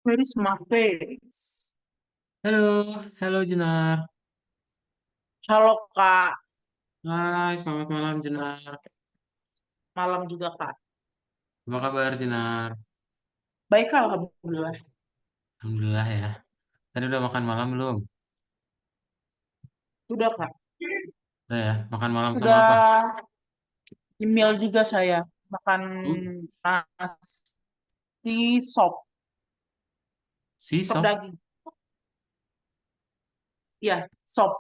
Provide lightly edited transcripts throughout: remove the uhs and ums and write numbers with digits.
Where is my face? Halo, halo Jenar. Halo Kak, Hai, selamat malam Jenar. malam juga Kak. Apa kabar Jenar? Baik Kak, Alhamdulillah. Alhamdulillah ya. Tadi udah makan malam belum? Udah Kak, Udah ya. Makan malam sama apa? udah email juga saya. Makan Uh, nasi sop sop. daging. Iya, sop.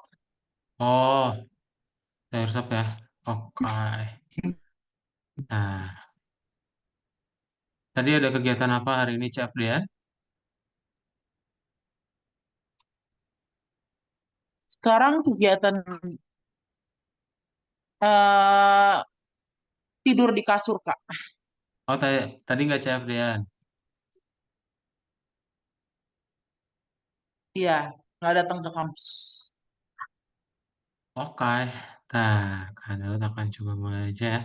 Oh, sayur sop ya. Oke. Nah, tadi ada kegiatan apa hari ini Cak Abdian? Sekarang kegiatan eh tidur di kasur Kak. Oh, tadi nggak Cak Abdian. Iya, nggak datang ke kampus. Oke. Nah, karena akan coba mulai aja ya.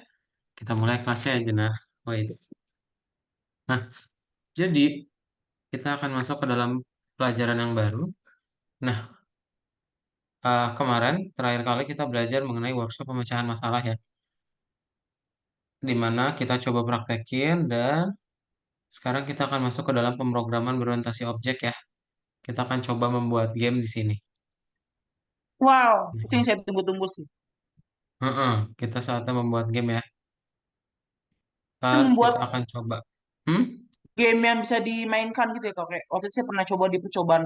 Kita mulai kelasnya ya Jenar. Wait. Nah, jadi kita akan masuk ke dalam pelajaran yang baru. Nah, kemarin terakhir kali kita belajar mengenai workshop pemecahan masalah ya, di mana kita coba praktekin dan sekarang kita akan masuk ke dalam pemrograman berorientasi objek ya. Kita akan coba membuat game di sini. Wow, itu yang Mhm. saya tunggu-tunggu sih. Heeh, kita saatnya membuat game ya. Itu Ntar kita membuat akan coba. Hmm? game yang bisa dimainkan gitu ya Kak. Kayak waktu itu saya pernah coba di percobaan.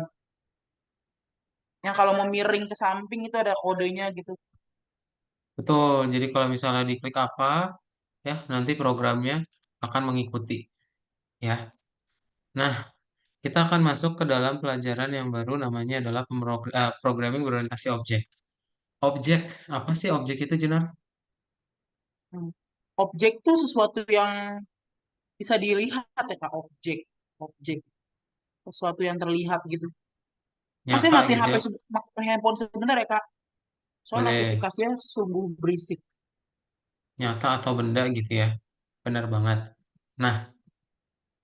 Yang kalau mau miring ke samping itu ada kodenya gitu. Betul. Jadi kalau misalnya diklik apa, ya nanti programnya akan mengikuti ya. Nah, kita akan masuk ke dalam pelajaran yang baru namanya adalah programming berorientasi objek. Objek, apa sih objek itu, Junar? Hmm. Objek tuh sesuatu yang bisa dilihat ya Kak, objek. Objek, sesuatu yang terlihat gitu. Kak, saya Nyata matiin gitu ya. handphone sebentar ya Kak. Soal Boleh notifikasinya sungguh berisik. nyata atau benda gitu ya. Benar banget. Nah,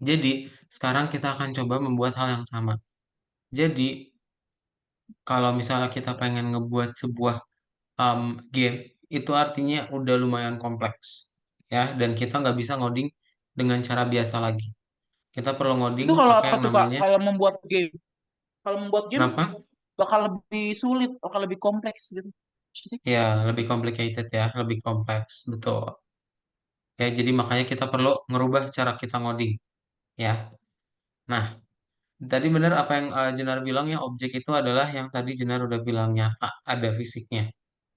jadi sekarang kita akan coba membuat hal yang sama. Jadi, kalau misalnya kita pengen ngebuat sebuah game, itu artinya udah lumayan kompleks. Ya, dan kita nggak bisa ngoding dengan cara biasa lagi. Kita perlu ngoding Itu kalau pakai apa yang tuh Kak? namanya, Kalau membuat game. Kalau membuat game kenapa? bakal lebih sulit, bakal lebih kompleks gitu. Maksudnya, Ya, lebih complicated ya, lebih kompleks. Betul. Ya, jadi makanya kita perlu ngerubah cara kita ngoding. Ya, nah, tadi benar apa yang Jenar bilang ya, objek itu adalah yang tadi Jenar udah bilang nyata, ada fisiknya.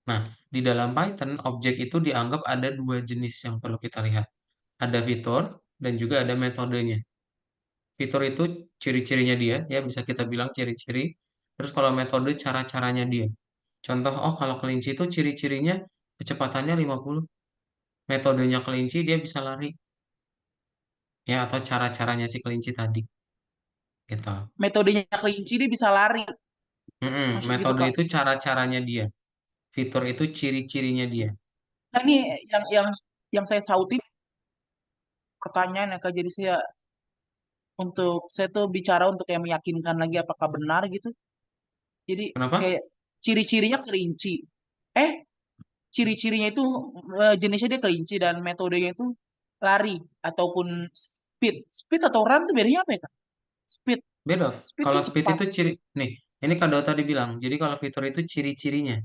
Nah, di dalam Python, objek itu dianggap ada dua jenis yang perlu kita lihat. Ada fitur dan juga ada metodenya. Fitur itu ciri-cirinya dia, ya bisa kita bilang ciri-ciri. Terus kalau metode cara-caranya dia. Contoh, oh kalau kelinci itu ciri-cirinya kecepatannya 50. Metodenya kelinci dia bisa lari. Ya, atau cara-caranya si kelinci tadi. Gitu. metodenya kelinci dia bisa lari. Maksud gitu Metode Kak. itu cara-caranya dia. Fitur itu ciri-cirinya dia. Nah, ini yang saya sautin pertanyaan ya Kak. Jadi saya tuh bicara untuk yang meyakinkan lagi apakah benar gitu. Jadi Kenapa? kayak ciri-cirinya kelinci. Eh, ciri-cirinya itu jenisnya dia kelinci dan metodenya itu lari ataupun speed. Speed atau run tuh bedanya apa ya, Kak? Speed. Beda. Speed Kalau tuh speed cepat. itu ciri, nih, ini Kak Dota dibilang. Jadi kalau fitur itu ciri-cirinya.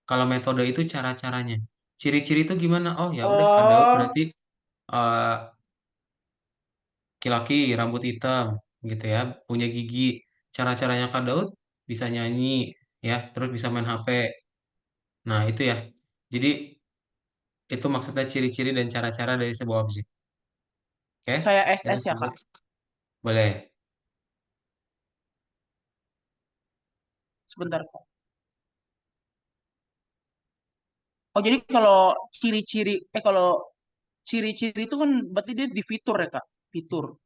Kalau metode itu cara-caranya. Ciri-ciri itu gimana? Oh ya udah Kak Daud Oh, berarti eh, laki-laki rambut hitam gitu ya, punya gigi. Cara-caranya Kak Daud bisa nyanyi ya, terus bisa main HP. Nah, itu ya. Jadi itu maksudnya ciri-ciri dan cara-cara dari sebuah objek. Oke? saya Kita SS ya, sebut Kak. boleh. Sebentar, Kak. Oh, jadi kalau ciri-ciri itu kan berarti dia di fitur ya, Kak. Fitur.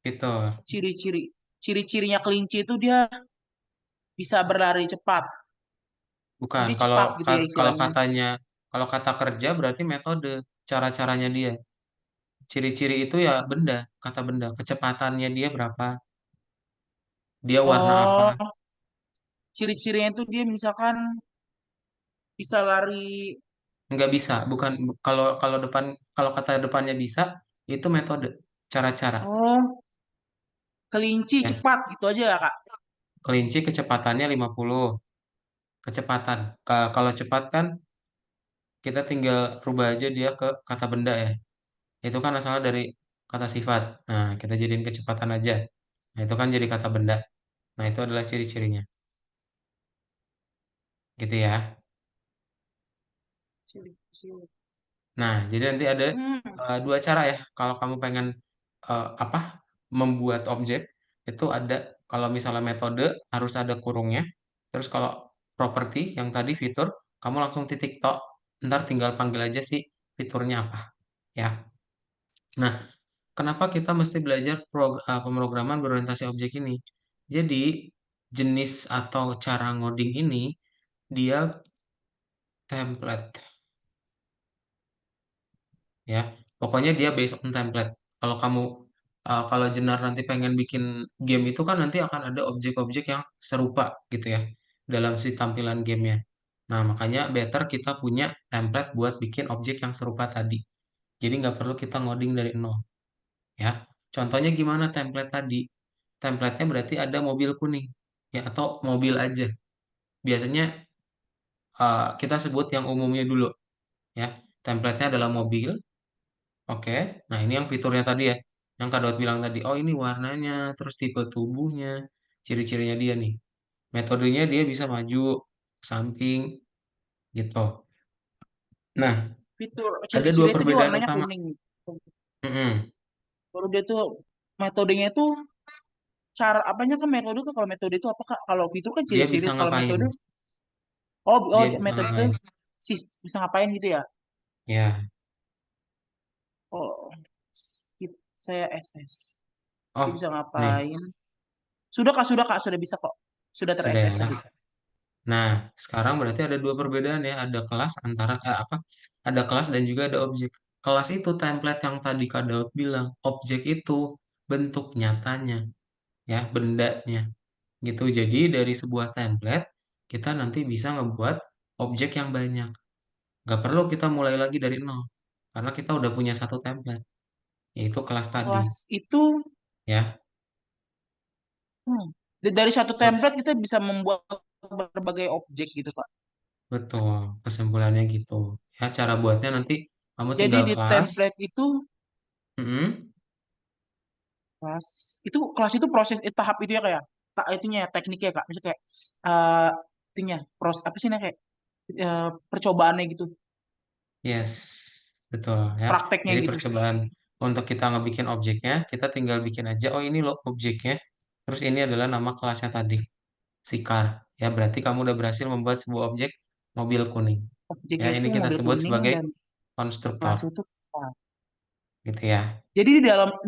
Fitur. Ciri-ciri. Ciri-cirinya kelinci itu dia bisa berlari cepat. Bukan. Dia Kalau cepat gitu ya kalau istilahnya. katanya kalau kata kerja berarti metode, cara-caranya dia. Ciri-ciri itu ya benda, kata benda, kecepatannya dia berapa. dia warna apa. Oh, ciri-cirinya itu dia misalkan bisa lari. Nggak bisa, bukan kalau kalau depan kalau kata depannya bisa, itu metode, cara-cara. Oh, kelinci Ya, cepat gitu aja ya, Kak. kelinci kecepatannya 50 kecepatan. Kalau cepat kan kita tinggal rubah aja dia ke kata benda ya. Itu kan asalnya dari kata sifat. Nah, kita jadiin kecepatan aja. Nah, itu kan jadi kata benda. Nah, itu adalah ciri-cirinya. Gitu ya. Ciri-ciri. Nah, jadi nanti ada Hmm, dua cara ya. Kalau kamu pengen apa membuat objek itu ada kalau misalnya metode harus ada kurungnya. Terus kalau properti yang tadi fitur kamu langsung titik tok. Ntar tinggal panggil aja sih fiturnya apa. Ya. Nah, kenapa kita mesti belajar pemrograman berorientasi objek ini? Jadi jenis atau cara ngoding ini dia template ya. Pokoknya dia based on template. Kalau kamu kalau Jenar nanti pengen bikin game itu kan nanti akan ada objek-objek yang serupa gitu ya dalam si tampilan gamenya. Nah, makanya better kita punya template buat bikin objek yang serupa tadi. Jadi nggak perlu kita ngoding dari nol ya. Contohnya gimana template tadi? Template-nya berarti ada mobil kuning ya atau mobil aja. Biasanya kita sebut yang umumnya dulu ya. Template-nya adalah mobil. Oke, nah ini yang fiturnya tadi ya, yang Kak Daud bilang tadi. Oh ini warnanya, terus tipe tubuhnya, ciri-cirinya dia nih. Metodenya dia bisa maju, ke samping, gitu. Nah, fitur ada dua ciri-ciri itu dia perbedaan warnanya utama. kuning. Mm-mm. Baru dia tuh metodenya itu cara apanya kan metode Kak? Kalau metode itu apa Kak? Kalau fitur kan Dia ciri-ciri. bisa Kalau ngapain? metode, oh oh Dia bisa metode itu ngapain? bisa ngapain gitu ya? Ya, Oh, saya SS. Dia oh bisa nih, ngapain? Sudah Kak, sudah bisa kok. Sudah ter sudah SS ya. tadi. Nah, sekarang berarti ada dua perbedaan ya. Ada kelas antara apa? Ada kelas dan juga ada objek. Kelas itu template yang tadi Kak Daud bilang. Objek itu bentuk nyatanya, ya, bendanya. Gitu. Jadi dari sebuah template kita nanti bisa ngebuat objek yang banyak. Nggak perlu kita mulai lagi dari nol karena kita udah punya satu template yaitu kelas tadi Kelas itu ya. hmm, dari satu Bet- template kita bisa membuat berbagai objek gitu Kak. Betul, kesimpulannya gitu. Ya cara buatnya nanti kamu Jadi tinggal di kelas. template itu Mm-mm. kelas kelas itu proses tahap itu ya kayak tak itunya ya, tekniknya Kak. Misalnya kayak eh itunya proses apa sih nah kayak percobaannya gitu, Yes, betul ya. prakteknya Jadi gitu. percobaan untuk kita ngebikin objeknya, kita tinggal bikin aja. Oh ini loh objeknya. Terus ini adalah nama kelasnya tadi, si car. Ya berarti kamu udah berhasil membuat sebuah objek mobil kuning. Ya Objeknya ini itu kita mobil sebut kuning sebagai dan konstruktor, kelas itu kelas. gitu ya. Jadi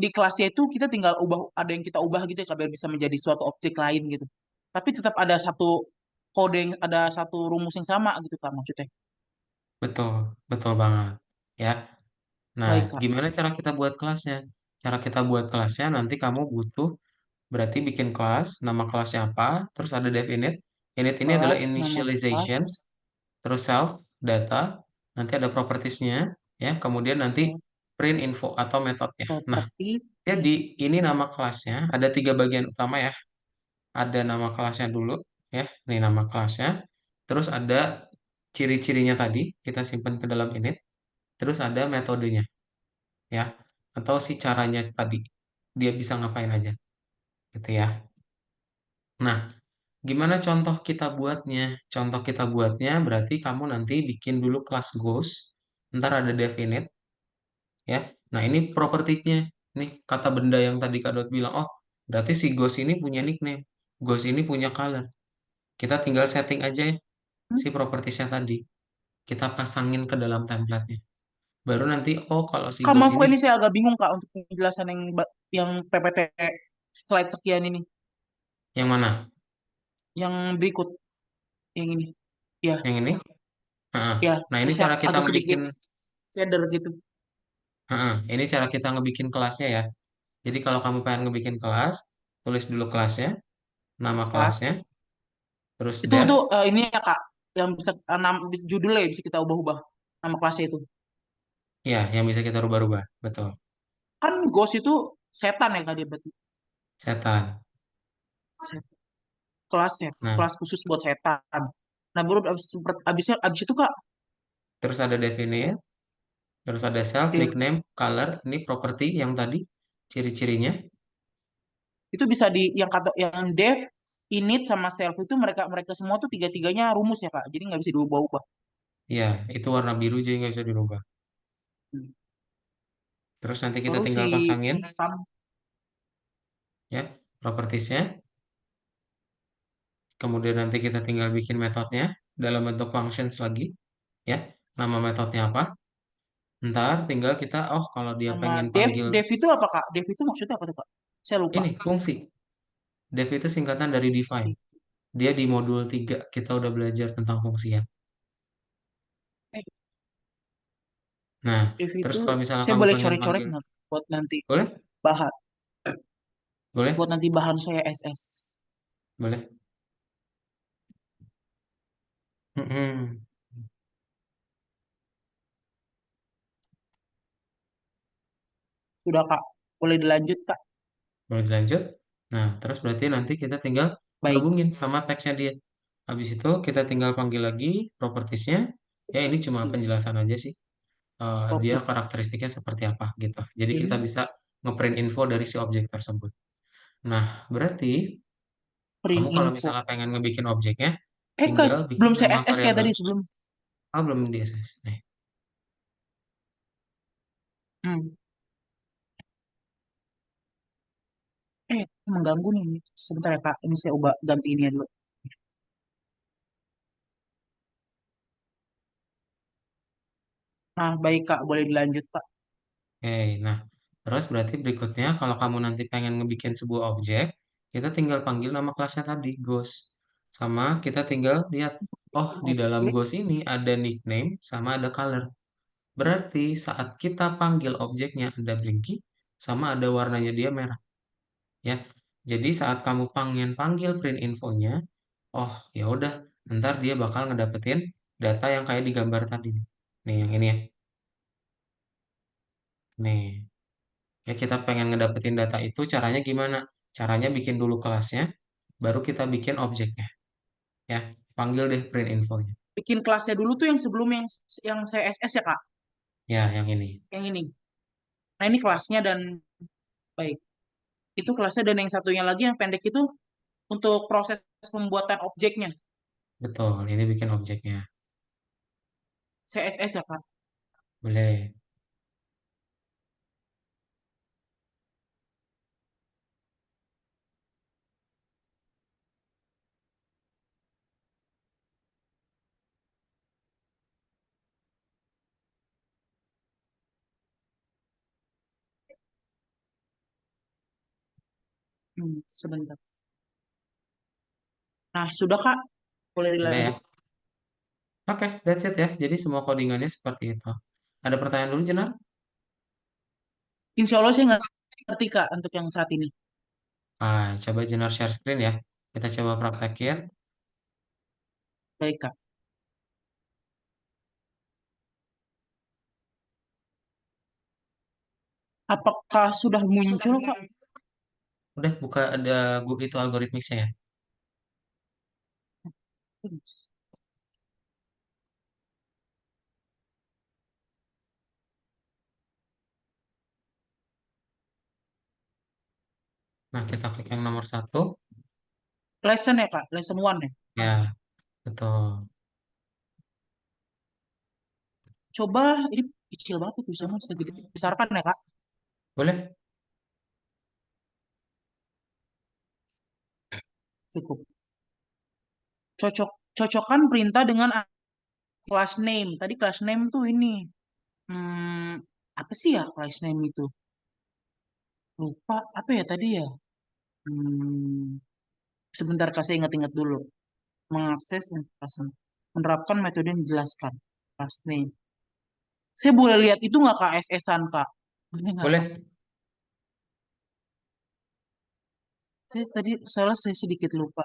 di kelasnya itu kita tinggal ubah ada yang kita ubah gitu ya Kak, biar bisa menjadi suatu objek lain gitu. Tapi tetap ada satu kode yang ada satu rumus yang sama gitu Kak maksudnya. Betul, betul banget. Ya. Nah, Baik Kak. gimana cara kita buat kelasnya? Cara kita buat kelasnya nanti kamu butuh berarti bikin kelas, nama kelasnya apa, terus ada def init. Init ini adalah Kelas nama kelas initializations, terus self, data, nanti ada propertiesnya, ya, kemudian nanti self print info atau metodenya. Nah, property jadi ini nama kelasnya, ada tiga bagian utama ya. Ada nama kelasnya dulu, ya, ini nama kelasnya. Terus ada ciri-cirinya tadi, kita simpan ke dalam init. Terus ada metodenya, ya, atau si caranya tadi. Dia bisa ngapain aja, gitu ya. Nah, gimana contoh kita buatnya? Contoh kita buatnya berarti kamu nanti bikin dulu kelas Ghost, ntar ada definite, ya. Nah, ini propertinya, nih kata benda yang tadi Kak Dot bilang, oh, berarti si Ghost ini punya nickname, Ghost ini punya color. Kita tinggal setting aja ya, si propertiesnya tadi. Kita pasangin ke dalam template-nya. Baru nanti, oh kalau si Kak, Ghost maaf ini, ini saya agak bingung Kak untuk penjelasan yang PPT slide sekian ini, yang mana? yang berikut, yang ini. Ya, Yang ini? Heeh. ya, Nah, ini cara kita agak sedikit ngebikin, shader gitu. heeh, ini cara kita ngebikin kelasnya ya. Jadi kalau kamu pengen ngebikin kelas, tulis dulu kelasnya. nama kelasnya, Kelas. terus Itu def, ini ya Kak, yang bisa bisa judulnya bisa kita ubah-ubah nama kelasnya itu. ya yang bisa kita rubah-rubah, betul. Kan ghost itu setan ya Kak dia berarti. Setan. Set- Kelasnya, Nah, kelas khusus buat setan. Nah, baru abis itu Kak, terus ada definite, terus ada self, Dev nickname, color, ini properti yang tadi, ciri-cirinya. itu bisa di yang kata yang dev, init sama self itu mereka mereka semua tuh tiga-tiganya rumus ya Kak. Jadi nggak bisa diubah-ubah. Ya, itu warna biru jadi nggak bisa dirubah. Hmm. Terus nanti kita Baru si tinggal pasangin tam ya propertiesnya. Kemudian nanti kita tinggal bikin metodenya dalam bentuk functions lagi. Ya, nama metodenya apa? Ntar tinggal kita, oh kalau dia sama pengen dev, panggil dev itu apa Kak? Dev itu maksudnya apa tuh Kak? Saya lupa. ini fungsi. Dev itu singkatan dari define. Si Dia di modul 3 kita udah belajar tentang fungsi ya. eh, Nah, dev terus itu kalau misalnya saya kamu boleh pengen coret-coret panggil, nggak buat nanti boleh? bahan buat Boleh? nanti bahan saya SS. Boleh? Mm-mm. Sudah Kak, boleh dilanjut Kak. Boleh dilanjut? Nah, terus berarti nanti kita tinggal Baik. gabungin sama teksnya dia. Habis itu kita tinggal panggil lagi propertiesnya. Ya ini cuma Si penjelasan aja sih. Dia properti karakteristiknya seperti apa gitu. Jadi kita ini bisa ngeprint info dari si objek tersebut. Nah, berarti kamu print kalau info. misalnya pengen ngebikin objeknya, Kak, tinggal bikin belum saya nama SS kayak variabel. tadi sebelum. Ah, belum di SS. Nih, Hmm. Mengganggu nih. Sebentar ya Kak, ini saya ubah ganti ini ya dulu. Nah, baik Kak, boleh dilanjut Kak. oke, nah, terus berarti berikutnya kalau kamu nanti pengen ngebikin sebuah objek, kita tinggal panggil nama kelasnya tadi, Ghost. Sama kita tinggal lihat, oh di dalam Oke. Ghost ini ada nickname sama ada color. Berarti saat kita panggil objeknya ada blinky sama ada warnanya dia merah, ya. Jadi saat kamu pengen panggil print infonya, oh ya udah, ntar dia bakal ngedapetin data yang kayak di gambar tadi. Nih yang ini ya. Nih, ya kita pengen ngedapetin data itu caranya gimana? Caranya bikin dulu kelasnya, baru kita bikin objeknya. Ya, panggil deh print infonya. Bikin kelasnya dulu tuh yang sebelum yang saya SS ya Kak. Ya, yang ini. Yang ini. Nah, ini kelasnya dan baik. Itu kelasnya dan yang satunya lagi yang pendek itu untuk proses pembuatan objeknya. Betul, ini bikin objeknya. Saya SS ya Kak. Boleh. Sebentar. Nah, sudah Kak, boleh Udah ya. dilanjut. Oke, that's it ya. Jadi semua codingannya seperti itu. Ada pertanyaan dulu, Jenar? Insya Allah saya ngerti Kak untuk yang saat ini. Coba Jenar share screen ya. Kita coba praktekin. Baik Kak. Apakah sudah muncul Kak? Udah buka ada itu algoritmiknya ya. Nah, kita klik yang nomor satu. Lesson ya Kak, lesson one ya. Ya, betul. Coba ini kecil banget tuh tulisannya segede besarkan ya Kak. Boleh? Cukup. Cocokkan perintah dengan class name. Tadi class name tuh ini. Hmm, apa sih ya class name itu? Lupa apa ya tadi ya? Hmm, sebentar Kak saya ingat-ingat dulu. Mengakses informasi. Menerapkan metode yang dijelaskan. Class name. Saya boleh lihat itu nggak Kak SS-an Kak? Boleh nggak Kak? Boleh. Saya tadi salah saya sedikit lupa.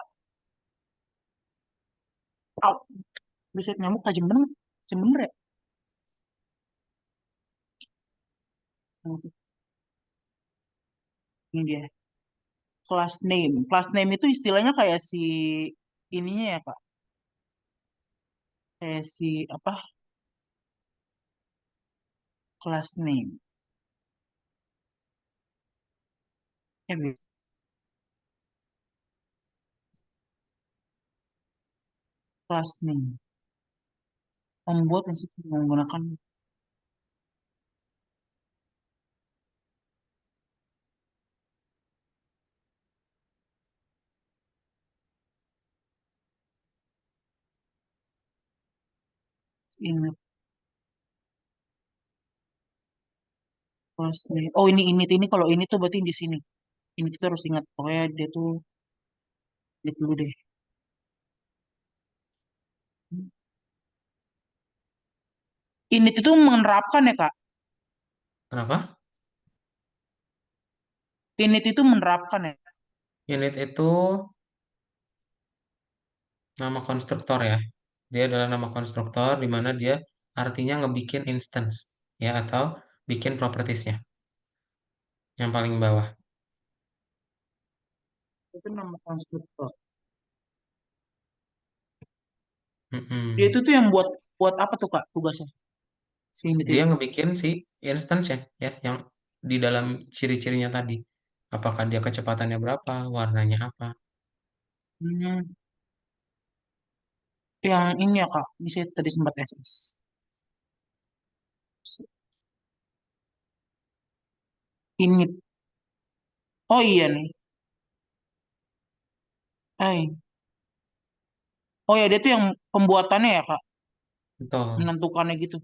Au, buset nyamuk tajam banget. Tajam bener ya? Nah, tuh, ini dia. Class name. Class name itu istilahnya kayak si ininya ya Kak. Kayak si apa? Class name. Ya, class name. Membuat masih menggunakan ini class name. Oh ini kalau ini tuh berarti di sini. Ini kita harus ingat. Pokoknya dia tuh ini dulu deh. Ini itu menerapkan ya Kak. Kenapa? Ini itu menerapkan ya. Unit itu nama konstruktor ya. Dia adalah nama konstruktor di mana dia artinya ngebikin instance ya atau bikin propertiesnya yang paling bawah. Itu nama konstruktor. Dia itu Mm-mm. tuh yang buat buat apa tuh Kak tugasnya? Si ini tuh Dia ya. ngebikin si instance ya yang di dalam ciri-cirinya tadi. Apakah dia kecepatannya berapa, warnanya apa. Hmm, yang ini ya Kak. Ini saya tadi sempat SS. Ini. Oh iya nih. Eh. Oh ya dia tuh yang pembuatannya ya Kak. Betul. Menentukannya gitu.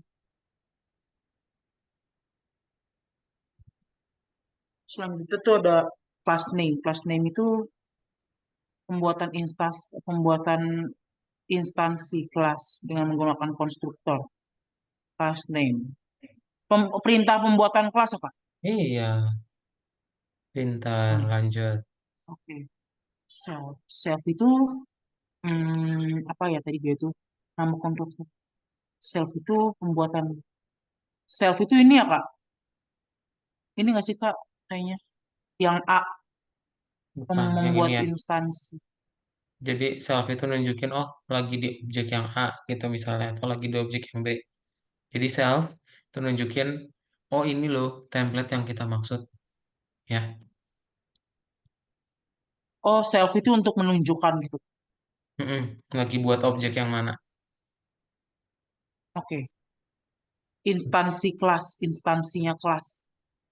Selanjutnya tuh ada class name. Class name itu pembuatan instansi kelas dengan menggunakan konstruktor. Class name. Perintah pembuatan kelas ya Kak. Iya, pintar, Hmm, lanjut. oke. Self. Self itu apa ya tadi dia itu nama konstruktor. Self itu pembuatan. Self itu ini ya Kak. Ini nggak sih Kak? Kayaknya yang A Bukan, yang ini membuat ya. instansi. Jadi self itu nunjukin, oh lagi di objek yang A gitu misalnya, atau lagi di objek yang B. Jadi self itu nunjukin, oh ini loh template yang kita maksud. Ya, Oh, self itu untuk menunjukkan gitu. mm-mm. Lagi buat objek yang mana? Oke. Instansi kelas, instansinya kelas.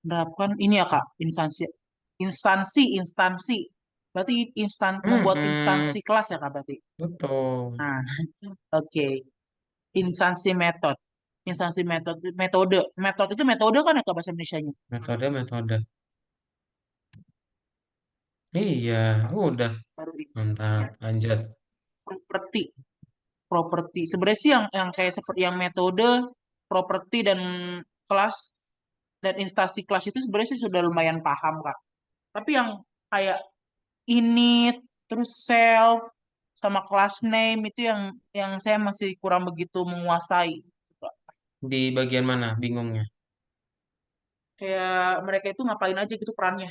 Menerapkan ini ya Kak, instansi. Berarti membuat Mm-mm. instansi kelas ya Kak berarti. Betul. Nah, oke. Instansi metode. Instansi metode. Metode itu metode kan ya Kak bahasa Indonesianya. Metode. Iya, udah. Baru ini. Mantap, Ya. lanjut. Properti. Properti. Sebenarnya sih yang kayak seperti yang metode, properti dan kelas dan instansi kelas itu sebenarnya sih sudah lumayan paham Kak. Tapi yang kayak init, terus self, sama class name itu yang saya masih kurang begitu menguasai. Di bagian mana bingungnya? Kayak mereka itu ngapain aja gitu perannya.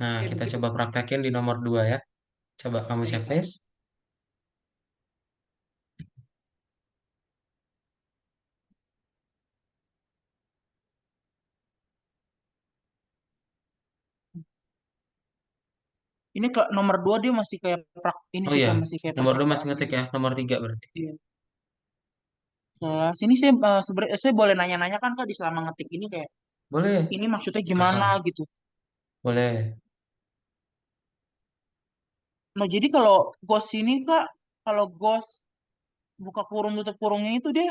Nah, Kayak kita begitu. coba praktekin di nomor 2 ya. Coba kamu Oke, Kak. checklist. Ini ke nomor 2 dia masih kayak ini Oh sih iya, kayak masih kayak nomor 2 masih percakapan ngetik gitu. ya. Nomor 3 berarti. Iya. Kelas ini saya sebenarnya saya boleh nanya-nanya kan Kak di selama ngetik ini kayak Boleh. ini maksudnya gimana Aha, gitu. boleh. Nah, jadi kalau ghost ini Kak, kalau ghost buka kurung tutup kurungnya itu dia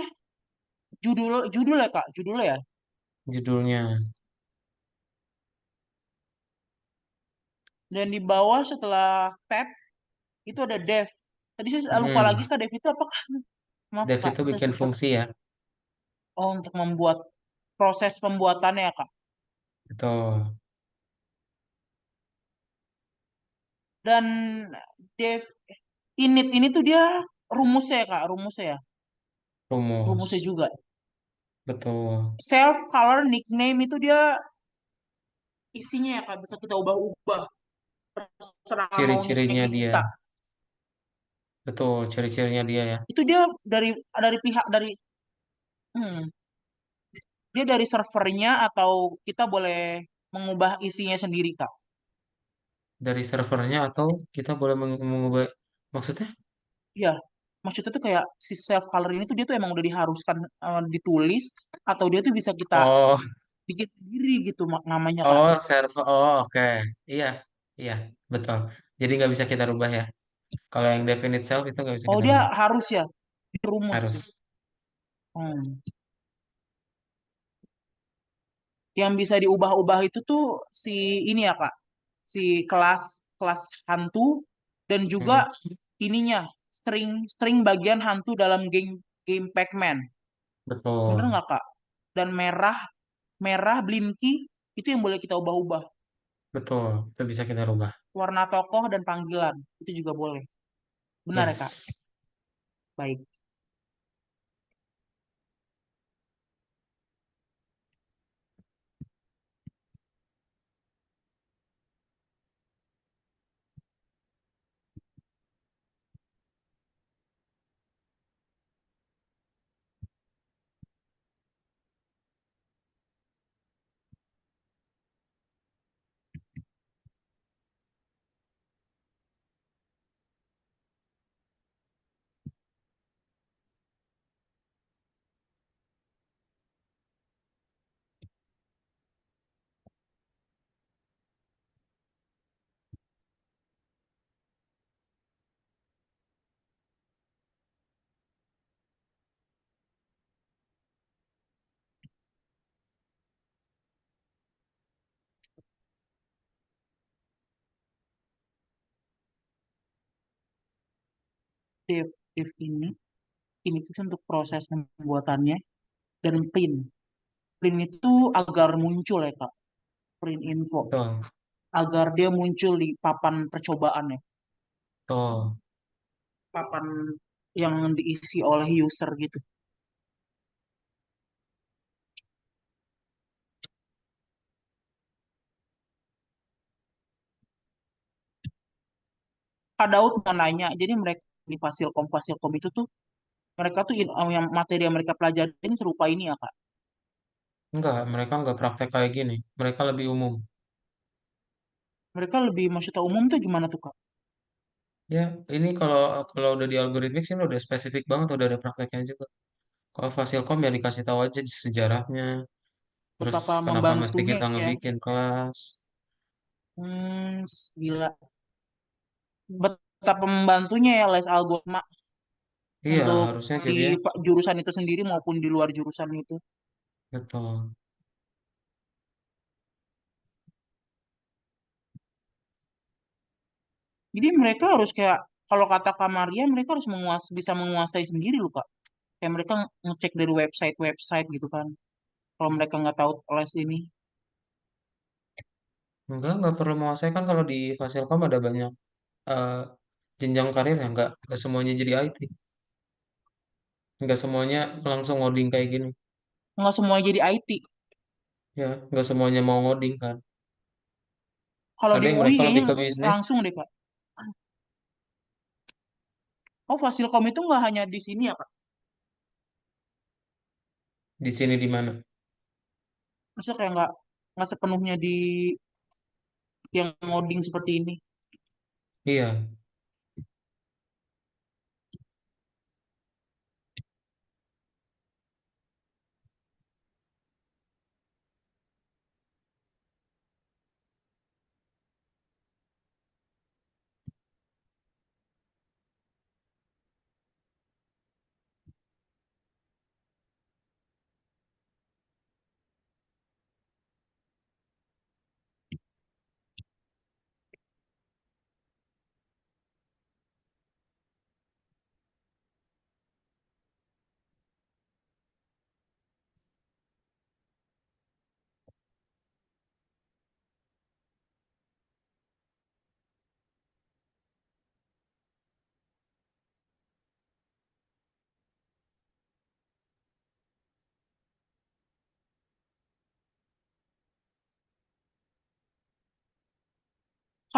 judul judul ya Kak, judulnya ya. Judulnya. Dan di bawah setelah tab itu ada dev. Tadi saya lupa lagi Mm-mm. Kak, dev itu apa Kak? Maaf Dev Kak, itu saya bikin sempat fungsi ya. oh untuk membuat proses pembuatannya ya Kak. Betul. Dan dev init ini tuh dia rumusnya ya Kak, rumusnya ya. Rumusnya Rumus. juga. Betul. Self color nickname itu dia isinya ya Kak bisa kita ubah-ubah serah maunya Ciri-cirinya dia. kita. Betul, ciri-cirinya dia ya. Itu dia dari pihak dari hmm, dia dari servernya atau kita boleh mengubah isinya sendiri Kak. Dari servernya atau kita boleh mengubah maksudnya? Iya, maksudnya tuh kayak si self color ini tuh dia tuh emang udah diharuskan ditulis atau dia tuh bisa kita Oh, bikin sendiri gitu namanya Kak. oh server. Oh, oke. Iya, iya, betul. Jadi nggak bisa kita rubah ya. Kalau yang definite self itu nggak bisa Oh kita dia rubah. harus ya, di rumus ya. Harus. Hmm. Yang bisa diubah-ubah itu tuh si ini ya Kak, si kelas kelas hantu dan juga Hmm, ininya string string bagian hantu dalam game game Pac-Man. Bener betul, nggak Kak? Dan merah merah Blinky itu yang boleh kita ubah-ubah. betul. Itu bisa kita rubah. Warna tokoh dan panggilan itu juga boleh. Benar ya Kak? Yes. Baik. Div div ini tuh untuk proses pembuatannya dan print. Print itu agar muncul ya Kak. Print info Betul, agar dia muncul di papan percobaan ya. betul. Papan yang diisi oleh user gitu. Kak Daud mau nanya, jadi mereka di Fasilkom itu tuh mereka tuh yang materi yang mereka pelajarin serupa ini ya Kak. Enggak, mereka enggak praktek kayak gini. Mereka lebih umum. Mereka lebih maksudnya umum tuh gimana tuh Kak? Ya, ini kalau kalau udah di algoritmik sih udah spesifik banget, udah ada prakteknya juga. Kalau Fasilkom ya dikasih tahu aja sejarahnya, terus Betapa kenapa mesti membantunya kita ya. ngebikin kelas. Gila. Betapa membantunya ya les algoritma Iya, untuk harusnya di jadi ya. jurusan itu sendiri maupun di luar jurusan itu. Betul. Jadi mereka harus kayak kalau kata Kamaria mereka harus bisa menguasai sendiri loh Kak. Kayak mereka ngecek dari website-website gitu kan. Kalau mereka nggak tahu les ini. Enggak perlu menguasai kan kalau di Fasilkom ada banyak eh, jenjang karir ya, enggak semuanya jadi IT. Enggak semuanya langsung ngoding kayak gini. Nggak semua jadi IT. Ya, enggak semuanya mau ngoding kan. Kalau Ada di yang UI mereka kayaknya lebih ke bisnis. langsung deh Kak. Oh Fasilkom itu nggak hanya di sini ya Kak. Di sini di mana? Maksudnya kayak nggak sepenuhnya di yang ngoding seperti ini. Iya,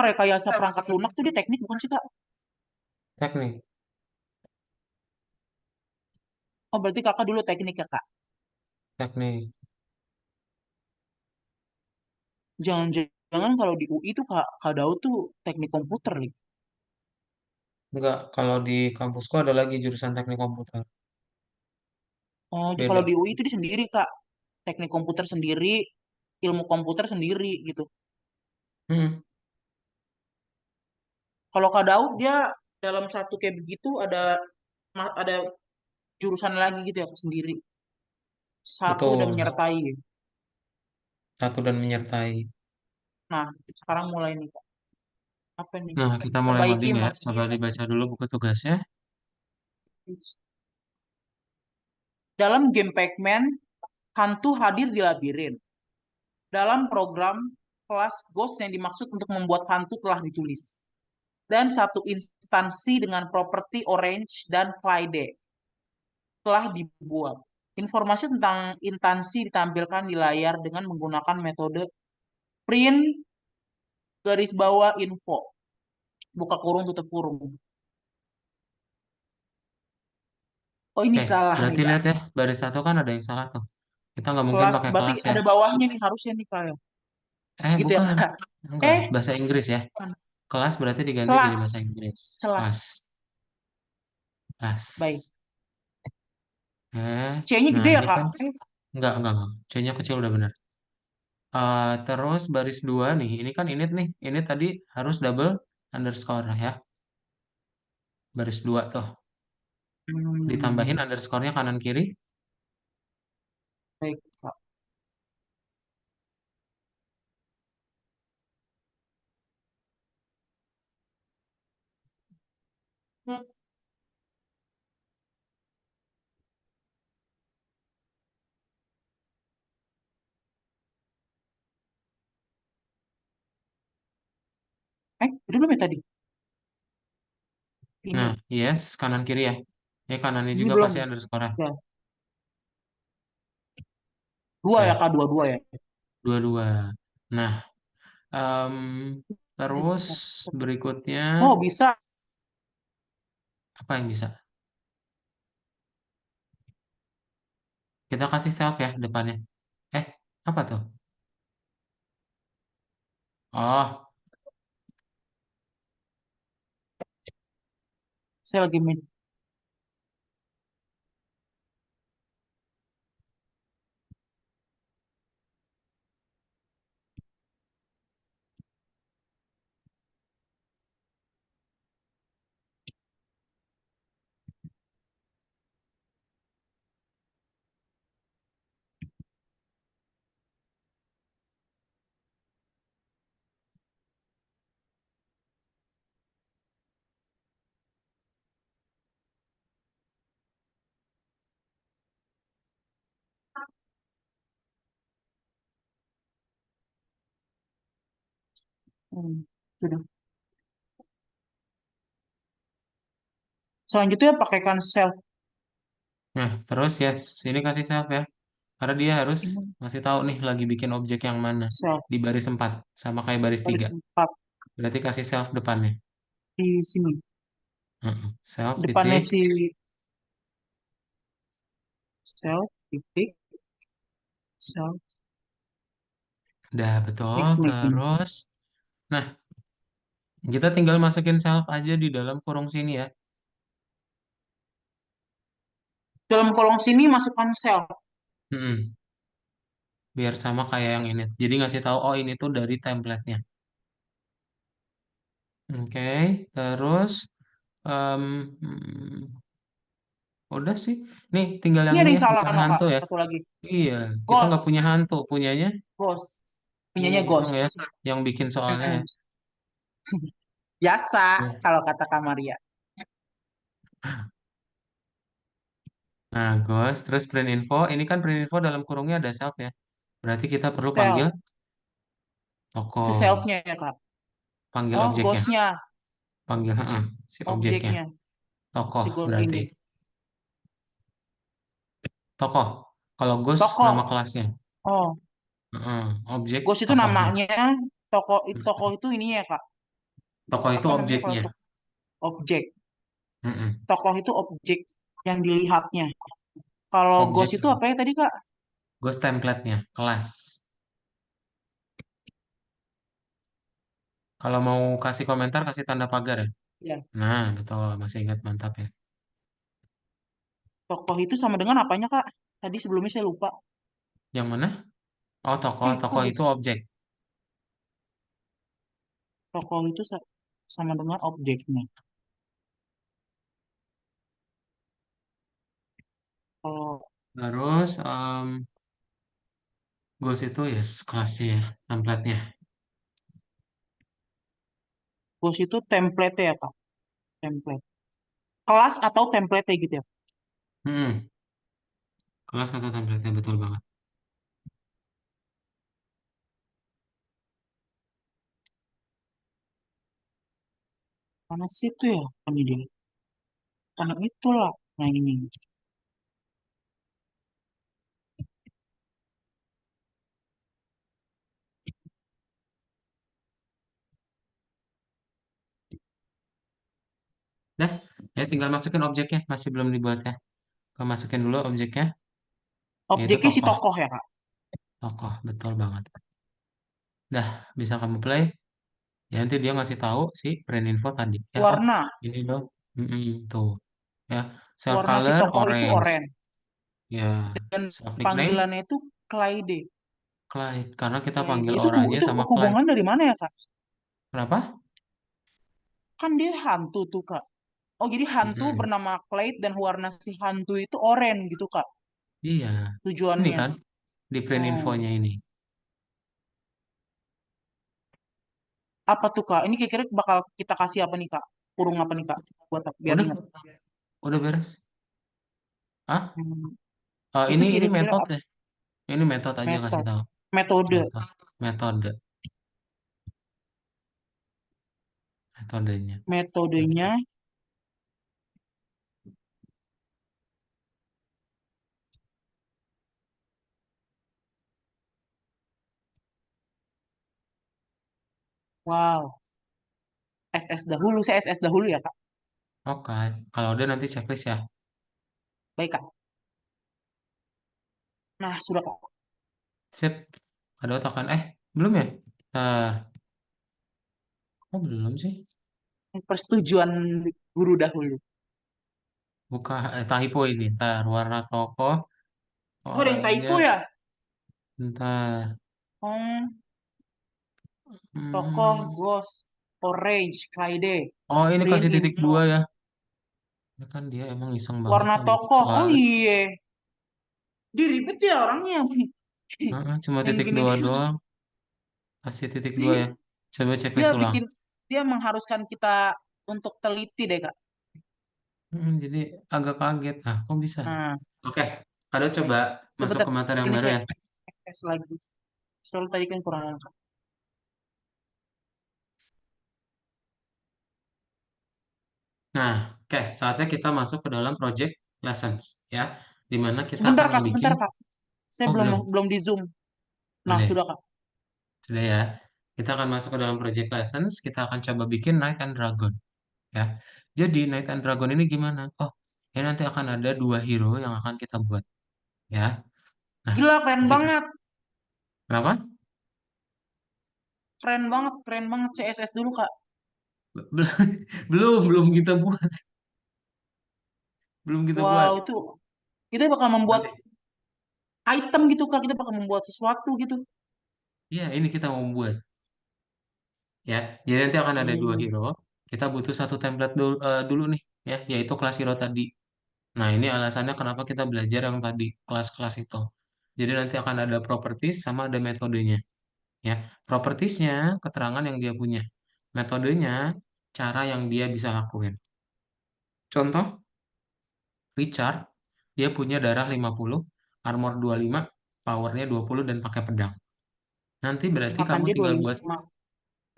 rekayasa perangkat lunak tuh dia teknik bukan sih Kak? teknik, Oh berarti Kakak dulu teknik ya Kak? teknik. Jangan-jangan kalau di UI tuh Kak Daud tuh teknik komputer nih. Enggak, kalau di kampusku ada lagi jurusan teknik komputer. Oh kalau Beda. di UI itu dia sendiri Kak. Teknik komputer sendiri, ilmu komputer sendiri gitu. Hmm, Kalau Kak Daud dia dalam satu kayak begitu ada jurusan lagi gitu ya Kak, sendiri. Satu dan betul. menyertai gitu. Satu dan menyertai. Nah, sekarang mulai nih Kak. Apa nih? Nah, kita mulai Perbaiki ngoding ya. Coba masnya. dibaca dulu buku tugasnya. Dalam game Pac-Man, hantu hadir di labirin. Dalam program kelas Ghost yang dimaksud untuk membuat hantu telah ditulis. Dan satu instansi dengan properti Orange dan Clyde telah dibuat. Informasi tentang instansi ditampilkan di layar dengan menggunakan metode print garis bawah info. Buka kurung tutup kurung. Oh ini Oke, salah nih berarti Kak. lihat ya, baris satu kan ada yang salah tuh. Kita nggak mungkin Kelas pakai berarti kelas ya. ada bawahnya nih harusnya nih Kak. Gitu ya Bukan. Kak. Enggak, Eh, bahasa Inggris ya. Kelas berarti diganti jadi bahasa celas. Inggris. Kelas, Celas. Baik. kelas. C-nya Nah gede ya ini Kak. kan, enggak. C-nya kecil udah benar. Terus baris dua nih, ini kan init nih. Ini tadi harus double underscore ya. Baris dua tuh. Ditambahin Hmm, underscore-nya kanan kiri. baik Kak. Udah belum ya tadi? Nah, Ini. yes, kanan kiri ya. Kanannya Ini juga belum. pasti underscore ya. Ya. Dua ya Oke, Kak, dua-dua ya. dua-dua. Nah, em, terus berikutnya Oh bisa. apa yang bisa? Kita kasih self ya depannya. Eh, apa tuh? Oh, Saya lagi sudah. Selanjutnya pakaikan self. nah terus yes, ini kasih self ya. Karena dia harus Ini ngasih tahu nih lagi bikin objek yang mana self. di baris 4 sama kayak baris Baris 3. 4 Berarti kasih self depannya. di sini. Self Depannya titik. si self titik self Udah betul. nickname. Terus, nah kita tinggal masukin self aja di dalam kurung sini ya. Dalam kolom sini masukkan self. Mm-mm. Biar sama kayak yang ini. Jadi ngasih tahu oh ini tuh dari template-nya. Oke, terus em, hmm, udah sih. Nih tinggal Ini yang ada ini yang ya, salah bukan no Kak. hantu ya. Satu lagi. Iya, kita nggak Ghost. punya hantu, punyanya Ghost. ini Punyanya iseng ya, ghost. yang bikin soalnya ya. Mm-mm. Biasa Ya. kalau kata Kamaria. Nah, ghost, terus print info. Ini kan print info dalam kurungnya ada self ya. Berarti kita perlu panggil Self. Si tokoh, selfnya ya Kak. panggil Oh, objeknya, ghostnya. panggil si objeknya. Objeknya. Tokoh Si ghost berarti ini. tokoh. Kalau ghost nama Tokoh. kelasnya. Oh, Objek ghost itu tokohnya. namanya. Toko itu ini ya Kak. Tokoh itu Apa namanya kalau objeknya. objek? Mm-mm. Tokoh itu objek yang dilihatnya. Kalau ghost Objek, itu apa ya tadi Kak? ghost template-nya, kelas. Kalau mau kasih komentar, kasih tanda pagar ya. Ya. Nah, betul. Masih ingat, mantap ya. Tokoh itu sama dengan apanya Kak? Tadi sebelumnya saya lupa. Yang mana? Oh, tokoh. Kok Tokoh itu guys? objek. Tokoh itu sama dengan objeknya. Kalau Terus, ghost itu yes, kelasnya, ya, template-nya. ghost itu template ya Kak? Template. Kelas atau template gitu ya? Hmm, kelas atau template-nya, betul banget. Mana sih itu ya? Ini dia. Karena itulah. Nah ini. Dah, ya tinggal masukin objeknya. Masih belum dibuat ya. Kamu masukin dulu objeknya, yaitu Objeknya si tokoh. tokoh ya Kak? Tokoh, betul banget. Dah, bisa kamu play. Ya, nanti dia ngasih tahu si brand info tadi. Ya, oh, Warna. ini loh. Tuh. Ya, cell Warna si color tokoh itu orange. oranye. Ya, Dan self nickname panggilannya itu Clyde. Clyde. Karena kita Clyde. panggil Itu orangnya itu sama Clyde. hubungan dari mana ya Kak? Kenapa? Kan dia hantu tuh Kak. Oh jadi hantu Mm-mm. bernama Clyde dan warna si hantu itu oranye gitu Kak. Iya. Ini Tujuannya. kan di print Oh. infonya ini. Apa tuh Kak? Ini kira-kira bakal kita kasih apa nih Kak? Kurung apa nih Kak? Buat biar Udah, ingat. udah beres. Ah, Hmm, itu ini kira-kira metode. Ini metode aja kasih metode. tahu. Metode. Metode. Metode. Metodenya. Oke. Metodenya. Wow. SS dahulu. Saya SS dahulu ya Kak. Oke. Kalau udah nanti checklist ya. Baik Kak. Nah sudah Kak. Sip. Ada otakan. Belum ya? Nah, oh belum sih. Persetujuan guru dahulu. Buka typo ini. Ntar warna tokoh Oh ada yang oranye. typo ya? Ntar. Oh, tokoh Hmm. Ghost Orange Clyde. Oh, ini Print kasih titik info. dua ya. Ini kan dia emang iseng banget Warna ya bikin tokoh. Oh soal. iya. Dia ribet ya orangnya. Cuma Yang titik gini dua nih. doang. Kasih titik dua Dia, ya. Coba dia checklist ulang. bikin dia mengharuskan kita untuk teliti deh Kak. Jadi agak kaget. Nah, kok bisa? Nah, Oke, ada coba masuk sebentar ke materi yang ini baru saya ya. tes lagi. Soal tadi kan kurang lengkap. Nah, oke, saatnya kita masuk ke dalam project lessons ya. Di mana kita Sebentar akan Kak, ngebikin, sebentar Kak. Saya oh belum belum, belum di Zoom. Nah, boleh, sudah Kak. sudah ya. Kita akan masuk ke dalam project lessons, kita akan coba bikin Knight and Dragon ya. Jadi Knight and Dragon ini gimana? Oh, ya nanti akan ada dua hero yang akan kita buat ya. Nah, Gila, keren ketika, banget. kenapa? Keren banget CSS dulu Kak. Belum kita buat, belum kita Wow, buat. itu bakal membuat Nanti, item gitu Kak. Kita bakal membuat sesuatu gitu. ya ini kita mau buat ya. Jadi nanti akan ada dua Hmm. hero. Kita butuh satu template dulu nih ya, yaitu kelas hero tadi. Nah, ini alasannya kenapa kita belajar yang tadi kelas-kelas itu. Jadi nanti akan ada properties sama ada metodenya ya. Propertiesnya keterangan yang dia punya. Metodenya cara yang dia bisa lakuin. Contoh, Richard dia punya darah 50, armor 25, powernya 20 dan pakai pedang. Nanti berarti Kesehatan kamu dia tinggal buat 25.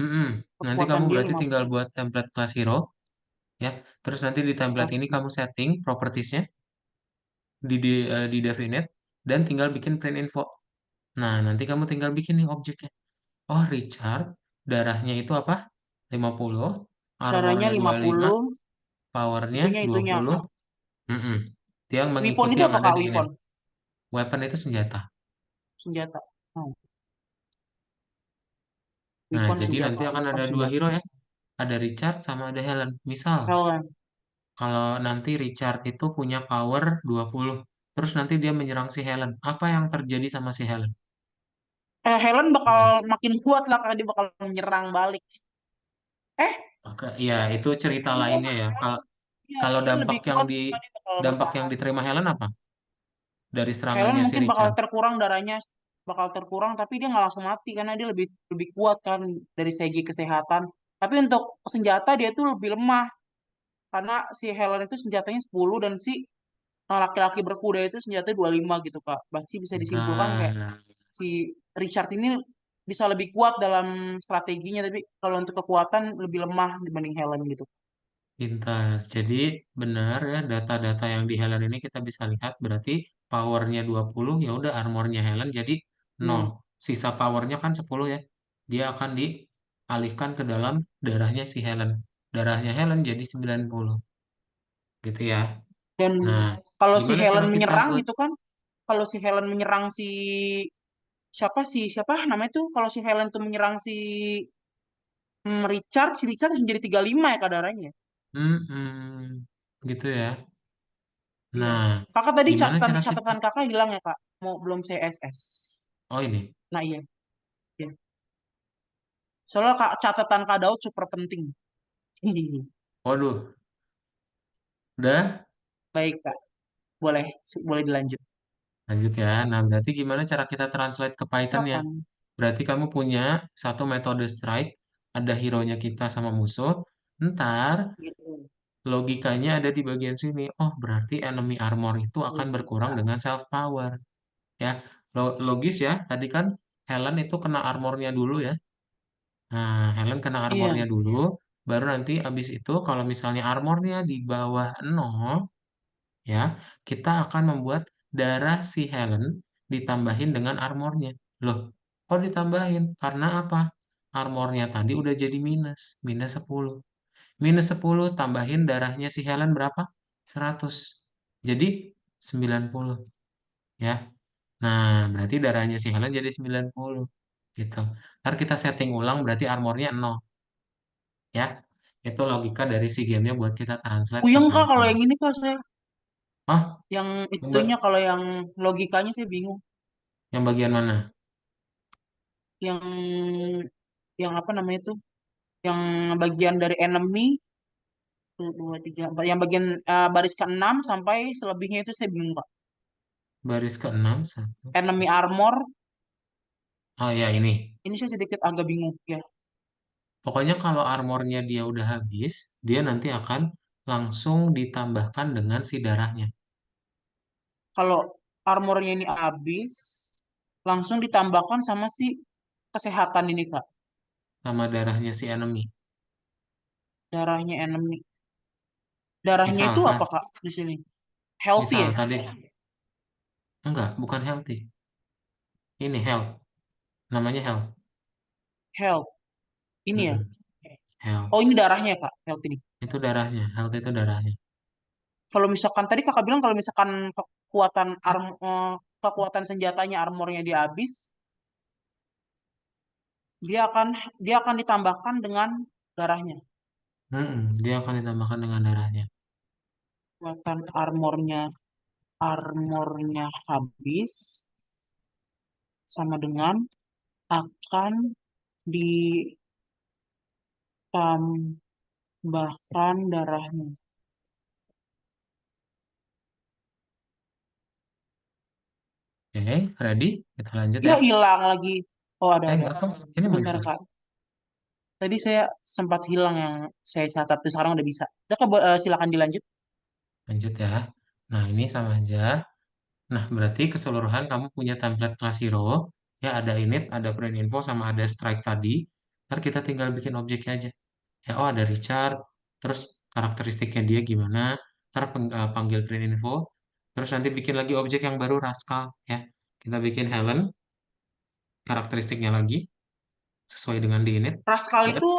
Mm-mm. Nanti Kekuatan kamu dia berarti tinggal 50. buat template class hero ya. Terus nanti di template ini Kasih. kamu setting propertiesnya di definite dan tinggal bikin print info. Nah, nanti kamu tinggal bikin nih objeknya. Oh, Richard, darahnya itu apa? 50, Darahnya armornya 25, 50, powernya itunya 20. Kak. Mm-mm. Dia Weapon mengikuti itu yang apa ada Kak? di ini. Weapon, Weapon itu senjata. senjata. Oh, Nah, weapon jadi nanti senjata, akan weapon ada dua senjata. hero ya. Ada Richard sama ada Helen. Misal, Helen. kalau nanti Richard itu punya power 20, terus nanti dia menyerang si Helen. Apa yang terjadi sama si Helen? Helen bakal Nah, makin kuat lah karena dia bakal menyerang balik. Eh, maka ya itu cerita enggak lainnya Kak. ya. Helen, Kalau ya, kalau Helen lebih kuat sih Kak, dia bakal dampak yang bertahan. diterima Helen apa? Dari Helen serangannya si mungkin bakal Richard. terkurang darahnya, bakal terkurang, tapi dia nggak langsung mati karena dia lebih lebih kuat kan dari segi kesehatan. Tapi untuk senjata dia tuh lebih lemah karena si Helen itu senjatanya 10 dan si laki-laki berkuda itu senjatanya 25 gitu Kak. Pasti bisa disimpulkan kayak Nah, si Richard ini bisa lebih kuat dalam strateginya, tapi kalau untuk kekuatan lebih lemah dibanding Helen gitu. pintar. Jadi benar ya data-data yang di Helen ini kita bisa lihat berarti powernya 20 ya udah armornya Helen jadi nol. No. Sisa powernya kan 10 ya. Dia akan dialihkan ke dalam darahnya si Helen. Darahnya Helen jadi 90 gitu ya. Dan Nah, kalau si gimana cara Helen kita menyerang buat gitu kan, kalau si Helen menyerang si siapa namanya tuh kalau si Helen tuh menyerang si Richard, si Richard harus jadi 35 ya kadarnya. gitu ya. Iya. Nah, Kakak tadi gimana catatan cara kita catatan kakak hilang ya kak. Mau belum CSS. Oh ini. Nah iya, iya. Soalnya kak catatan kak Daud super penting. Waduh, udah Baik kak, boleh boleh dilanjut. lanjut ya. Nah, berarti gimana cara kita translate ke Python-nya? Silakan. Berarti kamu punya satu metode strike, ada hero-nya kita sama musuh. Ntar Gitu. logikanya ada di bagian sini. Oh, berarti enemy armor itu akan berkurang Logika. dengan self power. Ya, logis ya. Tadi kan Helen itu kena armornya dulu ya. Nah, Helen kena Iya. armornya dulu, baru nanti abis itu kalau misalnya armornya di bawah 0, ya, kita akan membuat darah si Helen ditambahin dengan armornya. Loh, kok ditambahin? Karena apa? Armornya tadi udah jadi minus, minus 10. Minus 10 tambahin darahnya si Helen berapa? 100. Jadi 90, ya. Nah, berarti darahnya si Helen jadi 90 gitu. Ntar kita setting ulang berarti armornya 0, ya. Itu logika dari si gamenya buat kita translate ke Puyeng kak kalau Python. yang ini kak saya, Oh, yang yang, itunya kalau yang logikanya saya bingung. yang bagian mana? Yang apa namanya itu? Yang bagian dari enemy satu, dua, tiga, yang bagian baris ke-6 sampai selebihnya itu saya bingung kak. Baris ke-6 satu. Enemy armor Oh ya ini. ini saya sedikit agak bingung ya. Pokoknya kalau armornya dia udah habis, dia nanti akan langsung ditambahkan dengan si darahnya. Kalau armornya ini habis, langsung ditambahkan sama si kesehatan ini kak. Sama darahnya si enemy. Darahnya enemy. Darahnya itu apa Misalkan, kak di sini? Healthy misal ya? tadi, enggak, bukan healthy. Ini health. Namanya health. Health. Ini ya. Mm-mm. Health. Oh ini darahnya kak. Health ini. Itu darahnya. Health itu darahnya. Kalau misalkan tadi kakak bilang kalau misalkan kekuatan senjatanya armornya dia habis, dia akan ditambahkan dengan darahnya. Dia akan ditambahkan dengan darahnya. Kekuatan armornya habis sama dengan akan ditambahkan darahnya. Oke, ready? Kita lanjut Ya ya. hilang lagi. Oh ada. Enggak kok. Ini Sebentar muncul. kak. Tadi saya sempat hilang yang saya catat. Tapi sekarang udah bisa. Udah kak, silakan dilanjut. Lanjut ya. Nah, ini sama aja. Nah, berarti keseluruhan kamu punya template kelas hero. Ya, ada init, ada print info, sama ada strike tadi. Ntar kita tinggal bikin objeknya aja. Ya, oh ada Richard. Terus karakteristiknya dia gimana. Ntar panggil print info. Terus nanti bikin lagi objek yang baru, Rascal. Ya, kita bikin Helen. Karakteristiknya lagi. Sesuai dengan di init. Raskal Udah. itu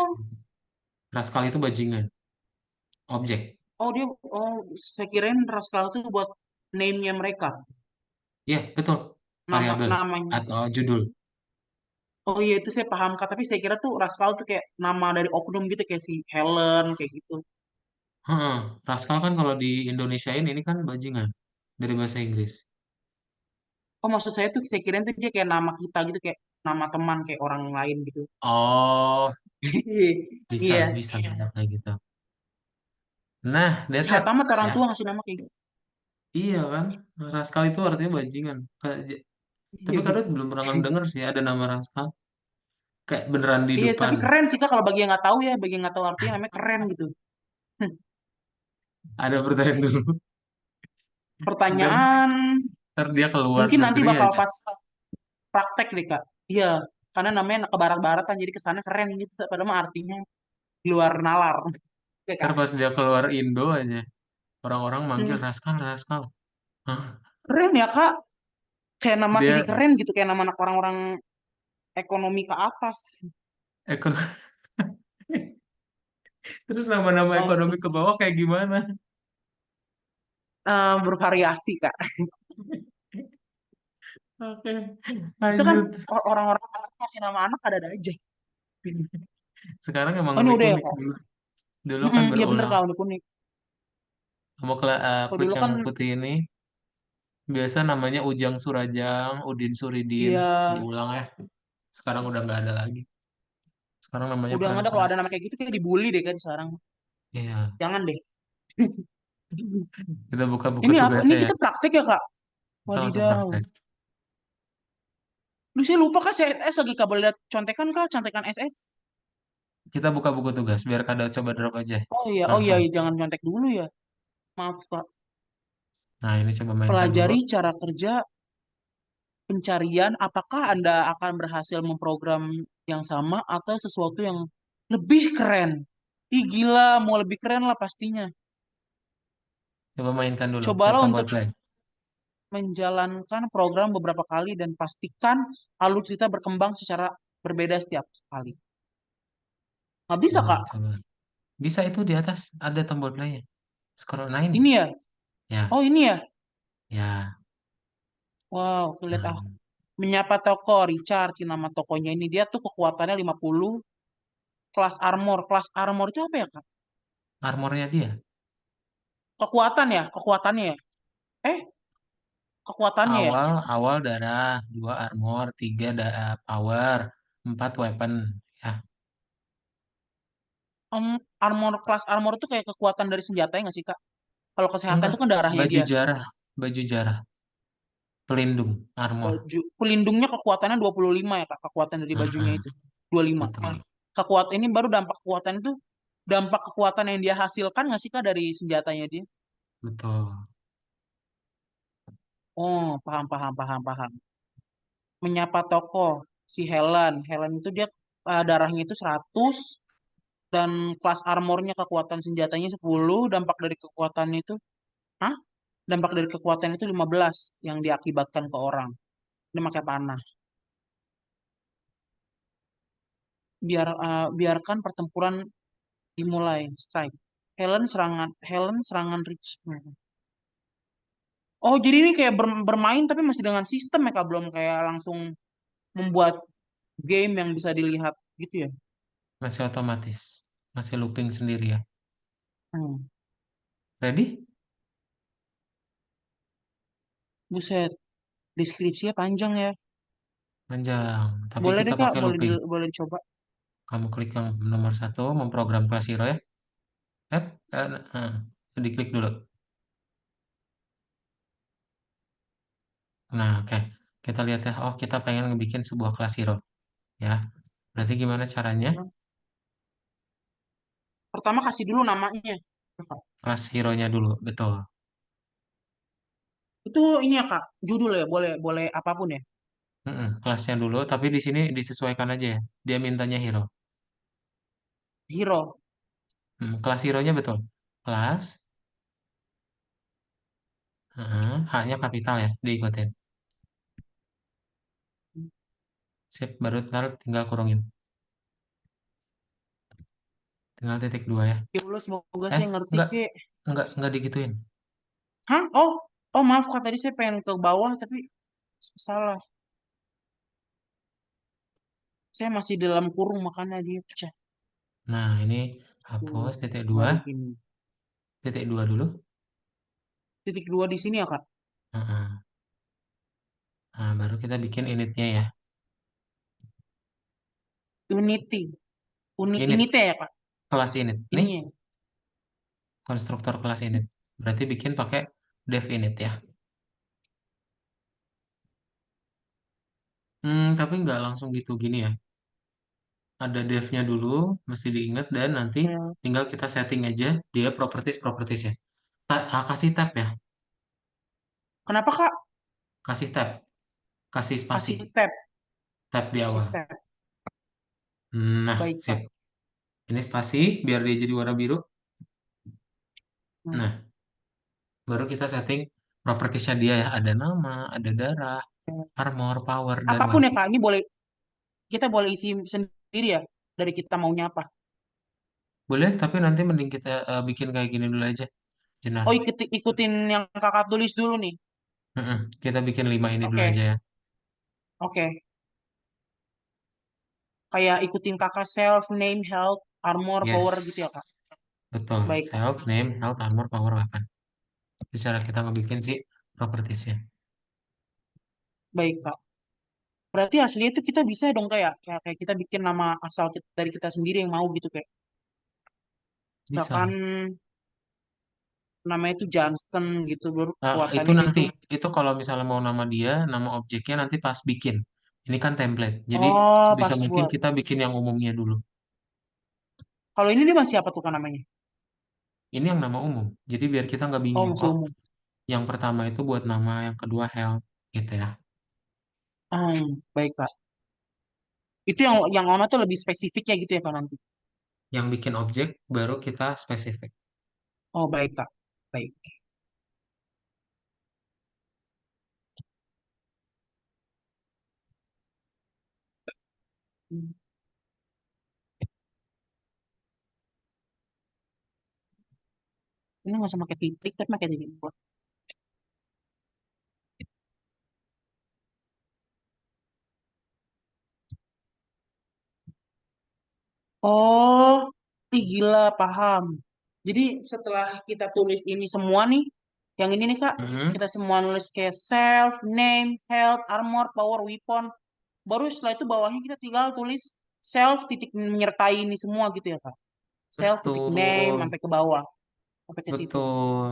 Raskal itu bajingan, objek. Oh dia, oh saya kirain Rascal itu buat name-nya mereka, Ya, betul. nama Variabel namanya. atau judul. Oh iya itu saya paham Kak, tapi saya kira tuh Rascal tuh kayak nama dari oknum gitu kayak si Helen kayak gitu. Heeh. Raskal kan kalau di Indonesia ini kan bajingan dari bahasa Inggris. Oh maksud saya tuh saya kirain tuh dia kayak nama kita gitu kayak nama teman kayak orang lain gitu. Oh, bisa, Iya. bisa, bisa kayak gitu. Nah, that's Jahat it. amat orang Ya, tua ngasih nama kayak gitu. iya kan. Raskal itu artinya bajingan. Tapi Iya. kadang belum pernah denger sih ada nama Raskal. Kayak beneran di Iya, depan. tapi keren sih Kak kalau bagi yang nggak tahu ya, bagi yang nggak tahu artinya namanya keren gitu. Ada pertanyaan dulu. Ntar, Pertanyaan ntar dia keluar mungkin nanti negeri bakal aja. pas praktek deh Kak. Iya, karena namanya ke barat-baratan jadi kesannya keren gitu, padahal mah artinya di luar nalar. Ya Ntar Kak. pas dia keluar Indo aja. Orang-orang manggil Hmm. Raskal, Raskal. Hah? Keren ya Kak, kayak nama jadi Dia keren gitu, kayak nama anak orang-orang ekonomi ke atas. ekon terus nama-nama Oh, ekonomi ke bawah kayak gimana? bervariasi Kak. Oke, Bisa kan lanjut. orang-orang ngasih nama anak ada aja. Sekarang emang Oh ini udah ya unik-unik Kak. dulu. Dulu kan Mm-mm, iya bener berulang. Kak, unik-unik. Kamu Kalau klik dulu yang kan, putih ini biasa namanya Ujang Surajang, Udin Suridin, iya diulang ya. Sekarang udah nggak ada lagi. Sekarang namanya udah nggak ada, kalau keren-keren. ada nama kayak gitu kayak dibully deh kan sekarang. Iya, Jangan deh. kita buka-buka Ini apa? Ini tugasnya ya. kita praktek ya Kak? Kita langsung Wadidaw. praktek. Lu saya lupa Kak, SS lagi kabel lihat contekan Kak, contekan SS. Kita buka buku tugas biar kada coba drop aja Oh iya, langsung. iya, jangan contek dulu ya. Maaf Kak. Nah, ini coba mainkan dulu. Pelajari cara kerja pencarian, apakah Anda akan berhasil memprogram yang sama atau sesuatu yang lebih keren? Ih gila, mau lebih keren lah pastinya. Coba mainkan dulu. Klik Cobalah tombol untuk play. menjalankan program beberapa kali dan pastikan alur cerita berkembang secara berbeda setiap kali. Nggak bisa, Nah, Kak. coba. Bisa itu di atas ada tombol play. Scroll naik. Ini ya. Ya, Oh, ini ya. ya. Wow, lihat ah. Nah, Menyapa toko, Richard, si nama tokonya ini. Dia tuh kekuatannya 50, kelas armor. Kelas armor itu apa ya, Kak? armornya dia. Kekuatan ya, kekuatannya ya. Eh, kekuatannya ya. Awal, awal darah, dua armor, tiga power, empat weapon. Ya, Em, armor, kelas armor itu kayak kekuatan dari senjatanya nggak sih, Kak? Kalau kesehatan enggak. itu kan darahnya Baju dia. jarah, baju jarah, pelindung, armor. Baju pelindungnya kekuatannya 25 ya Kak, kekuatan dari bajunya Heeh, itu 25. betul, Kekuatan ini baru dampak kekuatan itu, dampak kekuatan yang dia hasilkan nggak sih Kak dari senjatanya dia? betul. Oh, paham paham paham paham. Menyapa tokoh si Helen. Helen itu dia darahnya itu 100 dan kelas armornya kekuatan senjatanya 10, dampak dari kekuatannya itu, hah? Dampak dari kekuatan itu 15 yang diakibatkan ke orang. Dia pakai panah. Biarkan pertempuran dimulai. Strike. Helen serangan Rich. Oh, jadi ini kayak bermain tapi masih dengan sistem ya Kak, belum kayak langsung membuat game yang bisa dilihat gitu ya. Masih otomatis, masih looping sendiri ya. Hmm. Ready? Buset, deskripsinya panjang ya. Panjang, tapi Boleh kita deh Kak, pakai looping. boleh dicoba. Kamu klik yang nomor satu, memprogram kelas hero ya. Eh, diklik dulu. Nah, oke. Kita lihat ya. Oh, kita pengen ngebikin sebuah kelas hero. Ya, berarti gimana caranya? Pertama kasih dulu namanya. Kak. Kelas hero-nya dulu, betul. Itu ini ya Kak, judul ya, boleh boleh apapun ya. Kelasnya dulu, tapi di sini disesuaikan aja ya. Dia mintanya hero. Hero. Kelas hero-nya betul. Kelas, H-nya kapital ya, diikutin. Sip, baru ntar tinggal kurungin. tinggal titik dua ya. Ya Allah, semoga Eh, saya ngerti, enggak, kek. enggak digituin. Hah? Oh, maaf, Kak. Tadi saya pengen ke bawah, tapi salah. Saya masih dalam kurung, makanya dia pecah. Nah, ini Tuh, hapus titik dua, baru gini. titik dua dulu. Titik dua di sini ya, Kak? Heeh. Nah, baru kita bikin initnya ya. Unity. Init, Ini teh ya, Kak? kelas init. Ini Nih, ya. konstruktor kelas init. Berarti bikin pakai dev init ya. Tapi nggak langsung gitu gini ya. Ada devnya dulu, mesti diingat dan nanti Ya. tinggal kita setting aja dia properties-propertiesnya. Kasih tab ya, Kenapa, Kak? kasih tab, kasih spasi, Kasih tab. tab di Kasih awal. tab. Nah, Baik, sip. Kak. Ini spasi biar dia jadi warna biru. Hmm. Nah, baru kita setting propertiesnya dia ya. Ada nama, ada darah, armor, power, dan Apapun ya, weapon. Kak. Ini kita boleh isi sendiri ya. Dari kita maunya apa. Boleh, tapi nanti mending kita bikin kayak gini dulu aja, Jenar. Oh, ikutin yang Kakak tulis dulu nih. Kita bikin 5 ini dulu Oke. aja ya. Oke. Kayak ikutin Kakak self, name, health, armor, power gitu Yes, ya, Kak. betul. Baik, Kak. Self, name, health, armor, power, weapon. Itu cara kita ngebikin si propertiesnya. Baik, Kak. Berarti aslinya itu kita bisa dong kayak kita bikin nama asal dari kita sendiri yang mau gitu kayak. Misalkan Bisa. namanya itu Johnston gitu baru Itu kekuatannya nanti, itu. itu kalau misalnya mau nama dia, nama objeknya nanti pas bikin. Ini kan template. Jadi Oh, sebisa pas mungkin buat. kita bikin yang umumnya dulu. Kalau ini dia masih apa tuh kan namanya? Ini yang nama umum. Jadi biar kita nggak Oh, bingung. masih Oh, umum. yang pertama itu buat nama, yang kedua health, gitu ya. Baik, Kak. Itu yang ono tuh lebih spesifiknya gitu ya, Kak, nanti. Yang bikin objek baru kita spesifik. Oh, baik, Kak. Baik. Hmm. Ini nggak usah pakai titik, tapi pakai titik dua. Oh, ih gila, paham. Jadi setelah kita tulis ini semua nih, yang ini nih Kak, Mhm. kita semua nulis kayak self, name, health, armor, power, weapon. Baru setelah itu bawahnya kita tinggal tulis self titik menyertai ini semua gitu ya Kak. Self titik name Betul, sampai ke bawah, sampai ke situ. betul.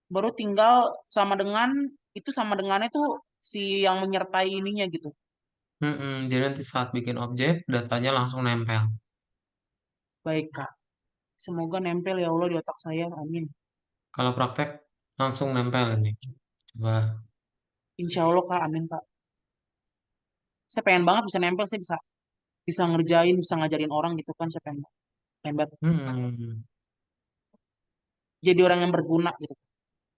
Baru tinggal sama dengan itu sama dengannya tuh si yang menyertai ininya gitu. Jadi nanti saat bikin objek, datanya langsung nempel. Baik Kak. Semoga nempel ya Allah di otak saya. Amin. Kalau praktek, langsung nempel ini. Coba. Insya Allah Kak, amin Kak. Saya pengen banget bisa nempel, saya bisa bisa ngerjain, bisa ngajarin orang gitu kan, saya pengen banget Hmm. jadi orang yang berguna gitu.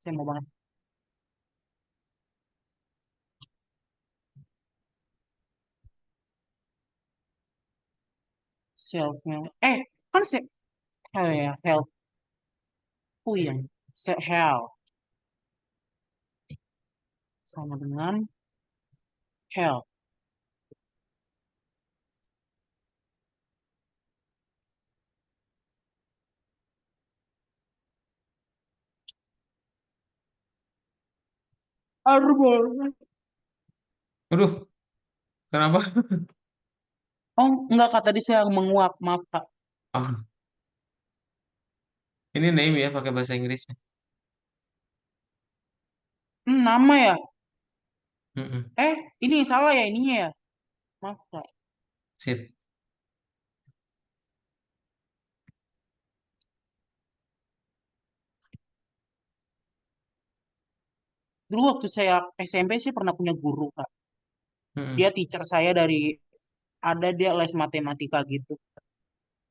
Saya mau banget selfnya. Kan saya ya health yang health sama dengan health. Arbor. Aduh, kenapa? Oh enggak Kak, tadi saya menguap, maaf Kak. Oh, ini name ya, pakai bahasa Inggrisnya. Nama ya. Mm-mm. Ini salah ya ininya ya, maaf Kak. Sip. Dulu waktu saya SMP sih pernah punya guru Kak. Dia Mm-mm. teacher saya dari ada dia les matematika gitu.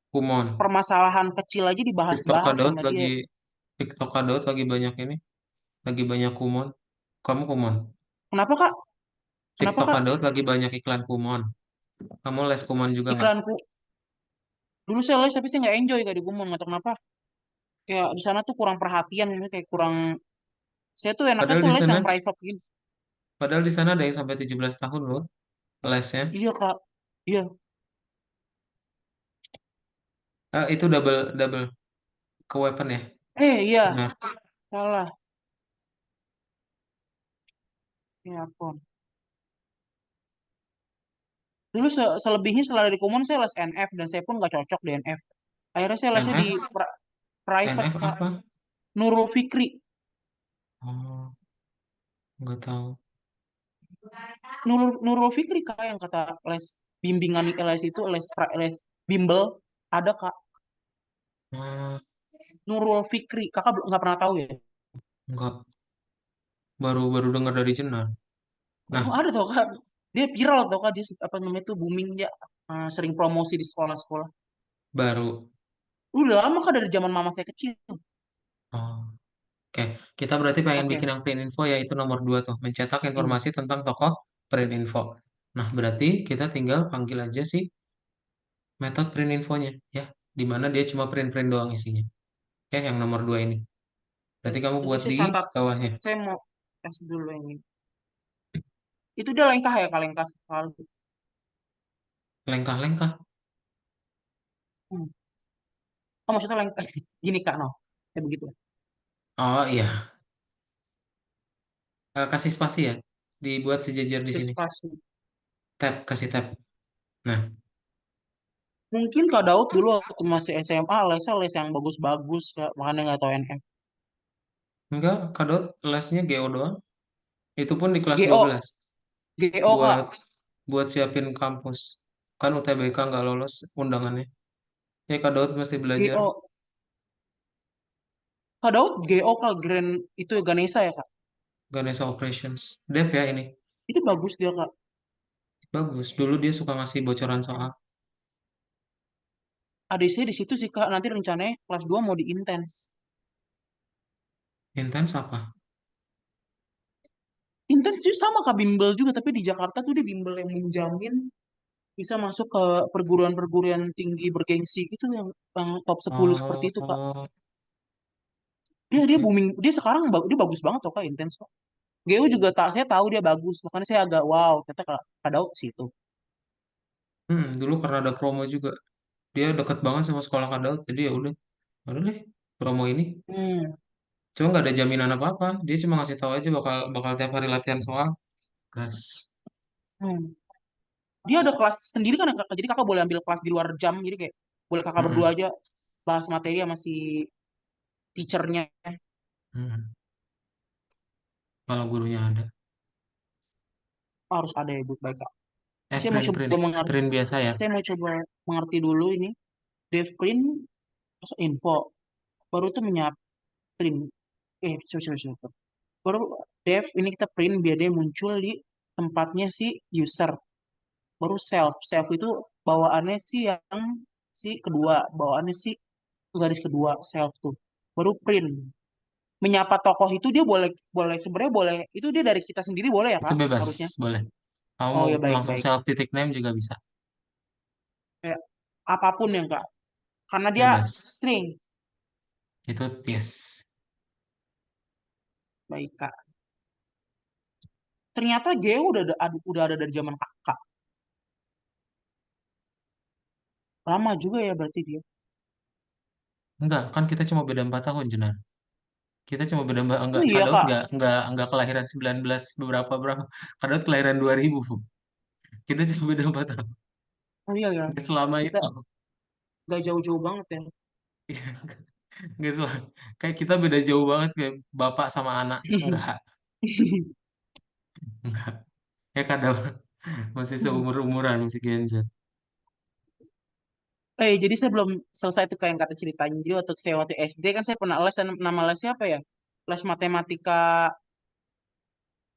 Kumon. Permasalahan kecil aja TikTok dibahas-bahas Kadaut sama dia. lagi, TikTok Kadaut lagi banyak ini, lagi banyak kumon. Kamu kumon. Kenapa Kak? Kenapa TikTok Kak? Kadaut lagi banyak iklan kumon. Kamu les kumon juga nggak? Iklanku Dulu saya les tapi saya nggak enjoy Kak di Kumon, nggak tahu kenapa. Kayak di sana tuh kurang perhatian, gitu, kayak kurang. Saya tuh enaknya Padahal tuh di les sana, yang private gitu. padahal di sana ada yang sampai 17 tahun loh lesnya. Iya Kak, iya. Itu double double ke weapon ya. Iya, Benar. salah. Ya ampun. Dulu selebihnya setelah dari Kumon saya les NF dan saya pun nggak cocok di NF. Akhirnya saya lesnya di NF, private NF Kak. apa? Nurul Fikri. Oh, nggak tahu. Nurul Fikri Kak yang kata les bimbingan les itu les bimbel ada Kak. Hmm, Nurul Fikri. Kakak nggak pernah tahu ya? nggak, baru baru dengar dari Jenar. Nah, Oh, ada tau Kak. Dia viral tau Kak. Dia apa namanya tuh booming dia sering promosi di sekolah-sekolah. baru. Udah lama Kak dari zaman mama saya kecil. Oh, oke. Kita berarti pengen Oke. bikin yang print info yaitu nomor 2 tuh, mencetak Hmm. informasi tentang tokoh print info. Nah, berarti kita tinggal panggil aja sih metode print infonya ya, di mana dia cuma print-print doang isinya. Oke, yang nomor 2 ini. Oke. Berarti kamu Ini buat saya di catat. bawahnya. Saya mau kasih dulu yang ini. Itu dia lengkah ya Kak, lengkah sekali. Lengkah-lengkah. Hmm. Oh maksudnya lengkah. Gini Kak, no. Kayak begitu. Oh iya, kasih spasi ya. Dibuat sejajar di sini. Spasi. Tab, kasih tab. Nah, Mungkin Kak Daud dulu waktu masih SMA lesnya les yang bagus-bagus Kak. Makanya nggak tahu NF. enggak, kadot lesnya GO doang. Itu pun di kelas GO. 12. GO Buat Kak. buat siapin kampus. Kan UTBK nggak lolos undangannya. Ya kadot mesti belajar GO. Kak Daud GO Kak. Grand itu Ganesha ya Kak. Ganesha Operations. Dev ya ini. Itu bagus dia Kak. Bagus. Dulu dia suka ngasih bocoran soal. Adik saya di situ sih Kak. Nanti rencananya kelas 2 mau di intens. Intens apa? Intens juga sama Kak bimbel juga. Tapi di Jakarta tuh dia bimbel yang menjamin bisa masuk ke perguruan-perguruan tinggi bergengsi gitu yang top 10 seperti Oh, itu Kak. oh, Dia oke. booming. Dia sekarang dia bagus banget tuh Kak intens Kak. GU juga tak saya tahu dia bagus. Makanya saya agak wow. Ternyata Kak Daud situ. Dulu karena ada promo juga. Dia deket banget sama sekolah kadot. Jadi ya udah deh promo ini. Hmm. Cuma nggak ada jaminan apa-apa. Dia cuma ngasih tahu aja bakal bakal tiap hari latihan soal. Gas. Hmm. Dia ada kelas sendiri kan ya, Kak? Jadi kakak boleh ambil kelas di luar jam. Jadi kayak boleh kakak berdua Mm-mm. aja bahas materi sama si teachernya. Mm-mm. Kalau gurunya ada. Harus ada ya bu, baik Kak. Saya mau Print coba print mengerti. print biasa ya. Saya mau coba mengerti dulu ini. Devprint info. Baru tuh print. Coba. Baru dev ini kita print biar dia muncul di tempatnya si user. Baru self. Self itu bawaannya sih yang si kedua. Bawaannya sih garis kedua self tuh. Baru print. Menyapa tokoh itu dia boleh boleh sebenarnya boleh itu dia dari kita sendiri boleh ya Itu Kak bebas, harusnya. boleh. Kamu Oh mau ya baik langsung baik. self titik name juga bisa. Kayak apapun yang Kak. Karena dia Bebas. string. Itu yes. Baik Kak. Ternyata Geo udah ada dari zaman Kakak. Lama juga ya berarti dia. Enggak, kan kita cuma beda 4 tahun, Jenar. Kita cuma beda Oh enggak iya Kadaut Kak. enggak kelahiran 19 beberapa berapa. Kadaut kelahiran 2000. Kita cuma beda 4 tahun. Oh iya ya. Enggak selama Kita itu. gak jauh-jauh banget ya. Enggak selama. Kayak kita beda jauh banget kayak bapak sama anak. Enggak. Enggak. Ya Kadaut masih seumur-umuran, masih Gen Z. Jadi saya belum selesai tuh kayak yang kata ceritanya. Jadi waktu SD kan saya pernah les nama lesnya apa ya? Les matematika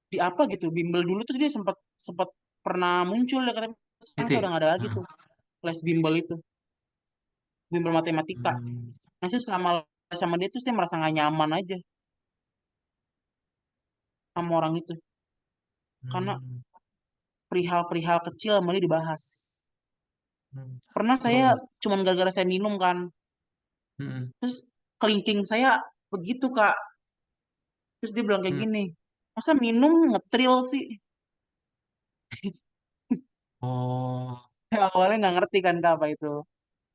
di apa gitu. Bimbel dulu tuh dia sempat sempat pernah muncul ya katanya sekarang kayak udah Titik. nggak ada lagi Nah. tuh les bimbel itu, bimbel matematika. Hmm. Nah saya selama les sama dia tuh saya merasa nggak nyaman aja sama orang itu karena Hmm. perihal-perihal kecil sama dia dibahas. Hmm. Pernah saya Oh, cuman gara-gara saya minum kan, mm, terus kelingking saya begitu Kak. Terus dia bilang kayak mm. gini, masa minum ngetril sih? Oh, Awalnya nggak ngerti kan Kak apa itu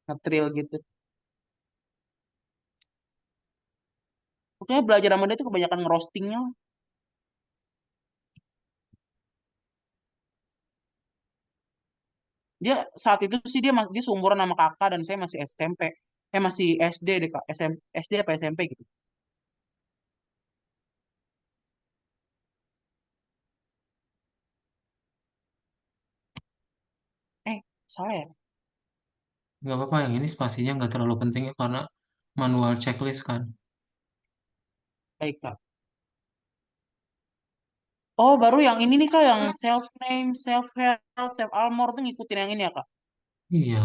ngetril gitu. Pokoknya belajar sama dia tuh kebanyakan ngerostingnya. Dia saat itu sih dia seumuran sama kakak dan saya masih SMP. Masih SD deh Kak. SD apa SMP gitu. Salah ya? nggak apa-apa, yang ini spasinya nggak terlalu penting ya karena manual checklist kan. Baik Kak. Oh, baru yang ini nih Kak, yang self name, self help, self armor tuh ngikutin yang ini ya Kak. Iya,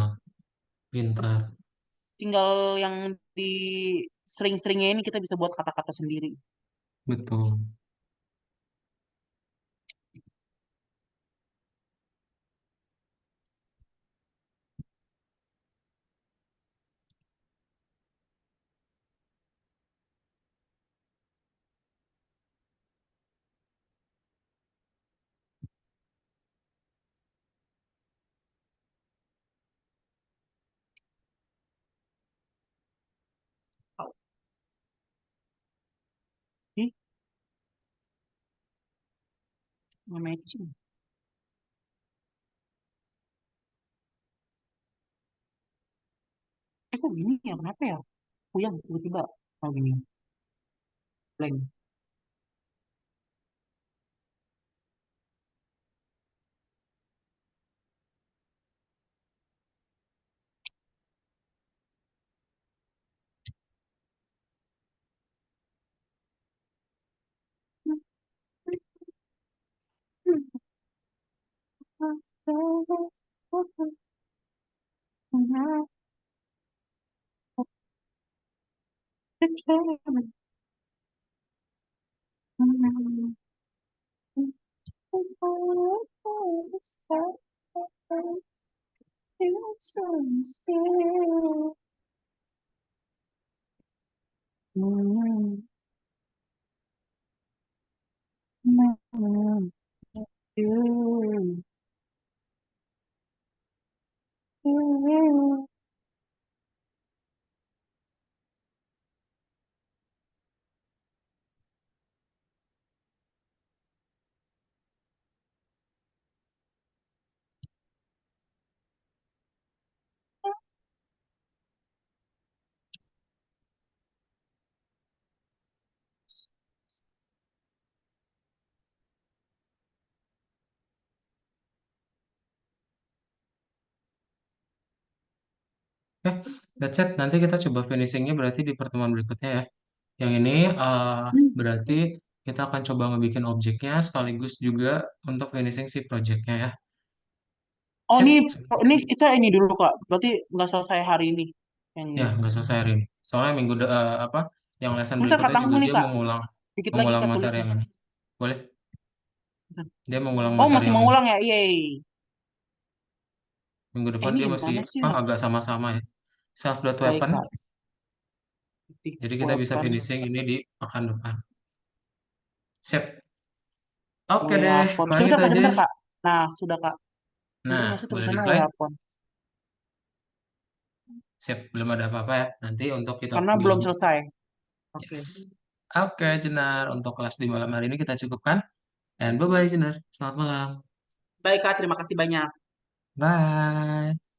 pintar. Tinggal yang di sering-seringnya ini kita bisa buat kata-kata sendiri. Betul. Oh, ih, nggak matching. Kok gini ya? Kenapa ya? Puyang tiba-tiba. Oh gini, blank. Eh, that's it. Nanti kita coba finishingnya berarti di pertemuan berikutnya ya. Yang ini berarti kita akan coba ngebikin objeknya sekaligus juga untuk finishing si projectnya ya. Oh Sip. ini kita ini dulu Kak. Berarti nggak selesai hari ini yang Ya, ini. nggak selesai hari ini. Soalnya apa, yang lesson Bentar Kak, berikutnya juga tanggung nih dia Kak. mengulang Dikit lagi mengulang Kak materi tulisnya. yang ini. Boleh? Bentar. Dia mengulang Oh materi masih yang ini. mengulang ya? Yeay. Minggu depan Ini dia masih gimana sih? agak sama-sama ya. Self-dot Baik weapon. Kak. Titik Jadi kita bisa weapon. finishing ini di pekan depan. Sip. Oke deh, Weapon. paling Sudah itu Kak, aja sebentar ya. Kak. Nah, sudah Kak. Bener Nah, nggak sih boleh tulisannya di-play. weapon? Sip, belum ada apa-apa ya. Nanti untuk kita Karena belum bilang. selesai. Oke. Yes. Oke, Jenar. Untuk kelas di malam hari ini kita cukupkan. And bye-bye, Jenar. Selamat malam. Baik Kak, terima kasih banyak. Bye.